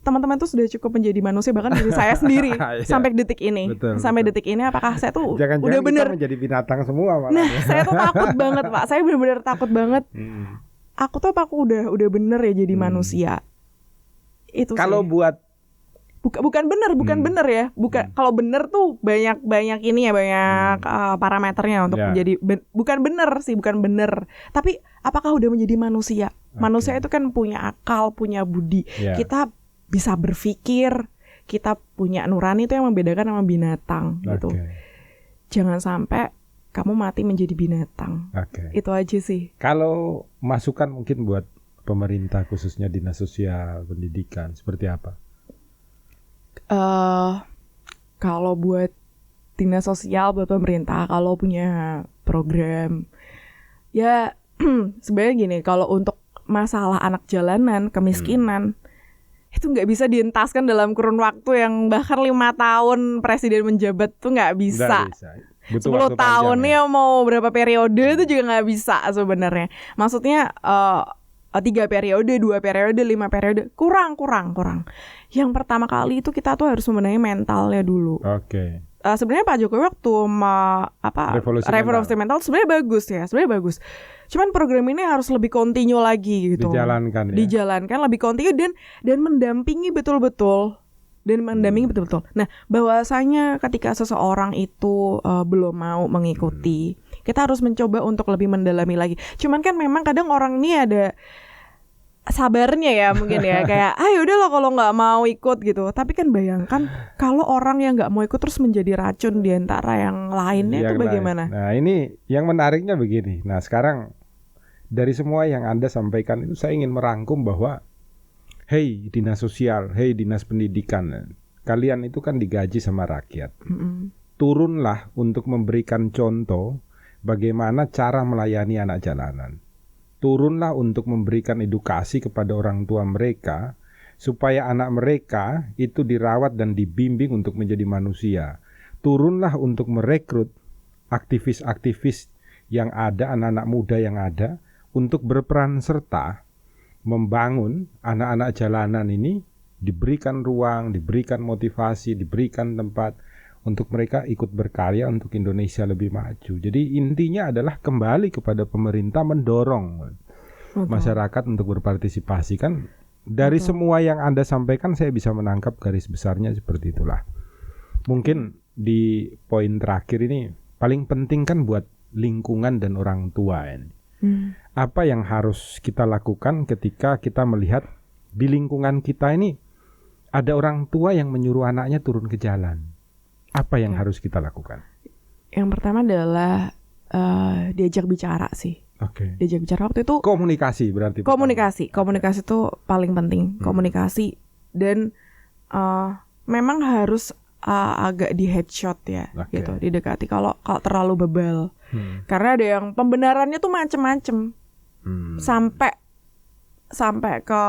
teman-teman tuh sudah cukup menjadi manusia, bahkan diri saya sendiri sampai detik ini. Betul. Detik ini apakah saya tuh jangan-jangan udah bener menjadi binatang semua malah. Nah, saya tuh takut banget, Pak. Saya benar-benar takut banget. Aku udah bener ya jadi manusia. Itu kalau sih. Buat bukan bener ya. Kalau bener tuh banyak ini ya, banyak parameternya untuk menjadi bukan bener. Tapi apakah udah menjadi manusia? Manusia itu kan punya akal, punya budi. Kita bisa berpikir, kita punya nurani, itu yang membedakan sama binatang gitu. Jangan sampai kamu mati menjadi binatang. Itu aja sih. Kalau masukan mungkin buat pemerintah, khususnya dinas sosial, pendidikan, seperti apa? Kalau buat dinas sosial, buat pemerintah, kalau punya program, ya sebenarnya gini, kalau untuk masalah anak jalanan, kemiskinan, itu nggak bisa dientaskan dalam kurun waktu yang bahkan 5 tahun presiden menjabat tuh nggak bisa. 10 tahun ya mau berapa periode itu juga nggak bisa sebenarnya. Maksudnya 3 periode, 2 periode, 5 periode kurang. Yang pertama kali itu kita tuh harus membenahi mentalnya dulu. Sebenarnya Pak Jokowi waktu revolusi mental sebenarnya bagus. Cuman program ini harus lebih continue lagi gitu. Dijalankan lebih continue dan mendampingi betul-betul. Nah, bahwasanya ketika seseorang itu belum mau mengikuti, kita harus mencoba untuk lebih mendalami lagi. Cuman kan memang kadang orang ini ada sabarnya ya mungkin ya, kayak yaudah lah kalau nggak mau ikut gitu. Tapi kan bayangkan kalau orang yang nggak mau ikut terus menjadi racun di antara yang lainnya, itu bagaimana? Nah, ini yang menariknya begini. Nah, sekarang dari semua yang Anda sampaikan itu saya ingin merangkum bahwa hey dinas sosial, hey dinas pendidikan, kalian itu kan digaji sama rakyat. Turunlah untuk memberikan contoh bagaimana cara melayani anak jalanan. Turunlah untuk memberikan edukasi kepada orang tua mereka supaya anak mereka itu dirawat dan dibimbing untuk menjadi manusia. Turunlah untuk merekrut aktivis-aktivis yang ada, anak-anak muda yang ada, untuk berperan serta membangun anak-anak jalanan ini, diberikan ruang, diberikan motivasi, diberikan tempat untuk mereka ikut berkarya untuk Indonesia lebih maju. Jadi intinya adalah kembali kepada pemerintah mendorong masyarakat untuk berpartisipasi. Kan dari semua yang Anda sampaikan saya bisa menangkap garis besarnya seperti itulah. Mungkin di poin terakhir ini paling penting kan buat lingkungan dan orang tua ini. Apa yang harus kita lakukan ketika kita melihat di lingkungan kita ini ada orang tua yang menyuruh anaknya turun ke jalan? Apa yang harus kita lakukan? Yang pertama adalah diajak bicara sih. Oke. Diajak bicara waktu itu. Komunikasi berarti. Komunikasi itu paling penting. Komunikasi dan memang harus agak di headshot ya, gitu, didekati. Kalau terlalu bebal, karena ada yang pembenarannya tuh macem-macem, sampai ke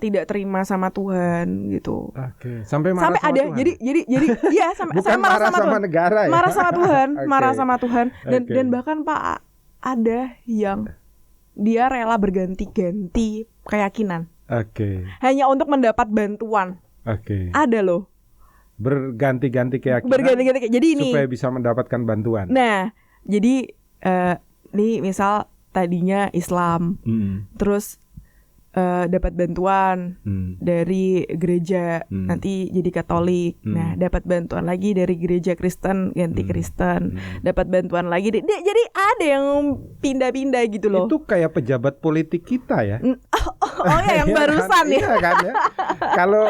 tidak terima sama Tuhan gitu. Sampai marah sama ada. Tuhan. Jadi ya sampai bukan marah sama Tuhan. Negara ya. Marah sama Tuhan, marah sama Tuhan dan bahkan Pak ada yang dia rela berganti-ganti keyakinan. Hanya untuk mendapat bantuan. Ada loh. Berganti-ganti keyakinan. Jadi ini supaya bisa mendapatkan bantuan. Nah, jadi nih misal tadinya Islam, terus dapat bantuan dari gereja, nanti jadi Katolik. Nah, dapat bantuan lagi dari gereja Kristen, ganti Kristen. Dapat bantuan lagi. Jadi ada yang pindah-pindah gitu loh. Itu kayak pejabat politik kita ya. Oh ya, yang barusan ya. Iya kan ya. Kalau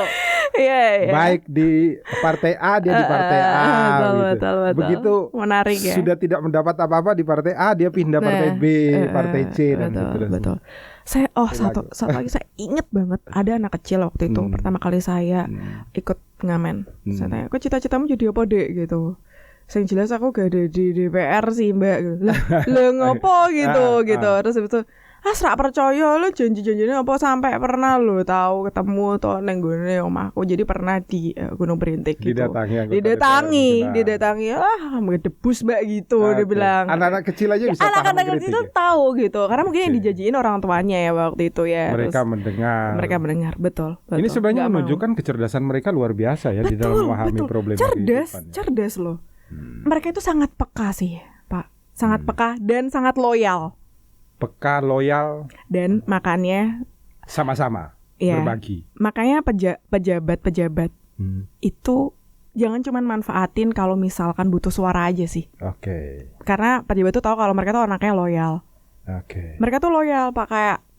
baik di partai A, dia di partai A betul. Begitu menarik ya. Sudah tidak mendapat apa-apa di partai A, dia pindah partai B, partai C dan seterusnya. Betul. Saya satu lagi saya inget banget, ada anak kecil waktu itu pertama kali saya ikut ngamen. Saya tanya, "Kok cita-citamu jadi apa, Dek?" gitu. Yang jelas aku gak ada di DPR sih, Mbak. Lah ngopo gitu. Terus habis itu, serak percaya lo janji-janjinya apa sampai pernah lo tahu ketemu to neng gone omahku. Jadi pernah di Gunung Berintik gitu. Didatangi. Ngedebus Mbak gitu dia bilang. Anak-anak kecil aja bisa paham. Anak-anak kecil tahu gitu. Karena mungkin yang dijanjiin orang tuanya ya waktu itu ya. Mereka terus mendengar, betul. Ini sebenarnya menunjukkan kecerdasan mereka luar biasa ya di dalam memahami problem cerdas loh. Mereka itu sangat peka sih, Pak. Sangat peka dan sangat loyal. Peka, loyal, dan makanya sama-sama berbagi. Makanya pejabat itu jangan cuma manfaatin kalau misalkan butuh suara aja sih. Karena pejabat itu tahu kalau mereka tuh anaknya loyal. Mereka tuh loyal, Pak.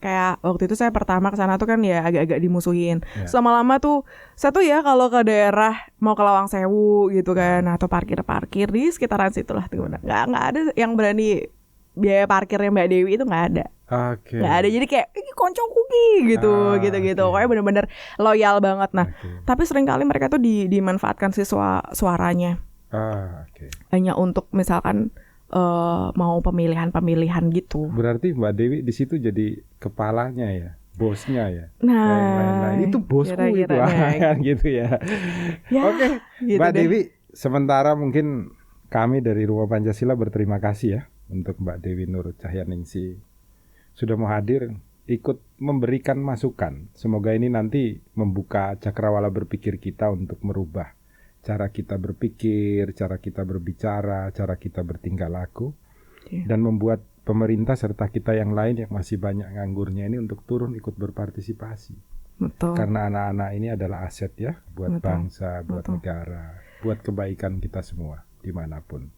Kayak waktu itu saya pertama ke sana tuh kan ya agak-agak dimusuhin. Lama-lama tuh saya tuh ya kalau ke daerah mau ke Lawang Sewu gitu kan, atau parkir di sekitaran situ lah tuh. Nggak ada yang berani biaya parkirnya Mbak Dewi itu nggak ada. Nggak ada. Jadi kayak konco kuki gitu. Kayak bener-bener loyal banget. Nah, tapi seringkali mereka tuh dimanfaatkan si suaranya. Hanya untuk misalkan mau pemilihan gitu. Berarti Mbak Dewi di situ jadi kepalanya ya, bosnya ya. Nah, itu bosku itu gitu ya. Oke, gitu Mbak Dewi. Sementara mungkin kami dari Rumah Pancasila berterima kasih ya untuk Mbak Dewi Nur Cahyaningsih sudah mau hadir, ikut memberikan masukan. Semoga ini nanti membuka cakrawala berpikir kita untuk merubah cara kita berpikir, cara kita berbicara, cara kita bertingkah laku, dan membuat pemerintah serta kita yang lain yang masih banyak nganggurnya ini untuk turun ikut berpartisipasi. Karena anak-anak ini adalah aset ya, buat bangsa, buat negara, buat kebaikan kita semua dimanapun.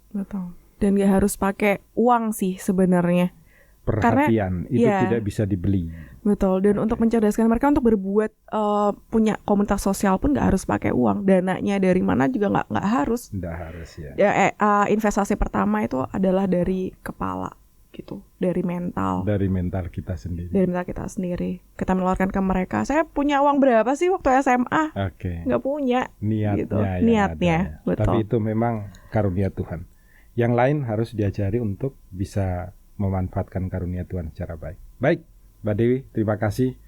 Dan gak harus pakai uang sih sebenarnya. Perhatian itu tidak bisa dibeli. Betul. Dan untuk mencerdaskan mereka untuk berbuat punya komunitas sosial pun nggak harus pakai uang. Dananya dari mana juga nggak harus. Nggak harus ya. Investasi pertama itu adalah dari kepala gitu, dari mental. Dari mental kita sendiri. Kita menawarkan ke mereka. Saya punya uang berapa sih waktu SMA? Nggak punya. Niatnya. Betul. Tapi itu memang karunia Tuhan. Yang lain harus diajari untuk bisa memanfaatkan karunia Tuhan secara baik. Baik, Mbak Dewi, terima kasih.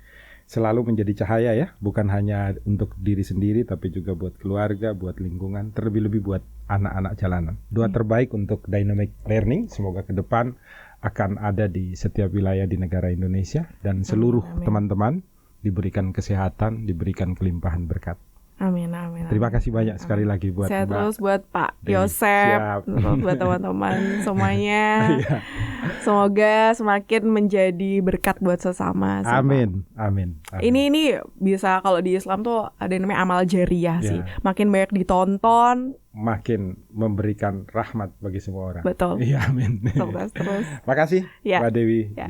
Selalu menjadi cahaya ya, bukan hanya untuk diri sendiri, tapi juga buat keluarga, buat lingkungan, terlebih-lebih buat anak-anak jalanan. Doa terbaik untuk Dynamic Learning, semoga ke depan akan ada di setiap wilayah di negara Indonesia, dan seluruh teman-teman diberikan kesehatan, diberikan kelimpahan berkat. Amin. Terima kasih banyak sekali lagi buat Mbak. Terus buat Pak Yosep, terus buat teman-teman semuanya. Semoga semakin menjadi berkat buat sesama sih, Pak. Amin, amin, amin. Ini bisa, kalau di Islam tuh ada yang namanya amal jariyah sih. Makin banyak ditonton, makin memberikan rahmat bagi semua orang. Betul. Iya, amin. Terus. Makasih, Ya. Mbak Dewi. Ya.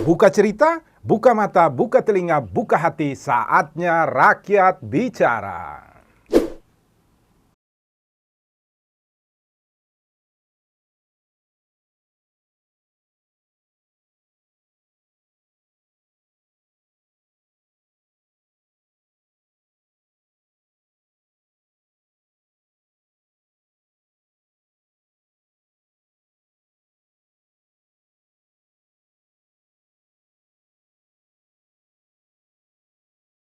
Buka cerita, buka mata, buka telinga, buka hati, saatnya rakyat bicara.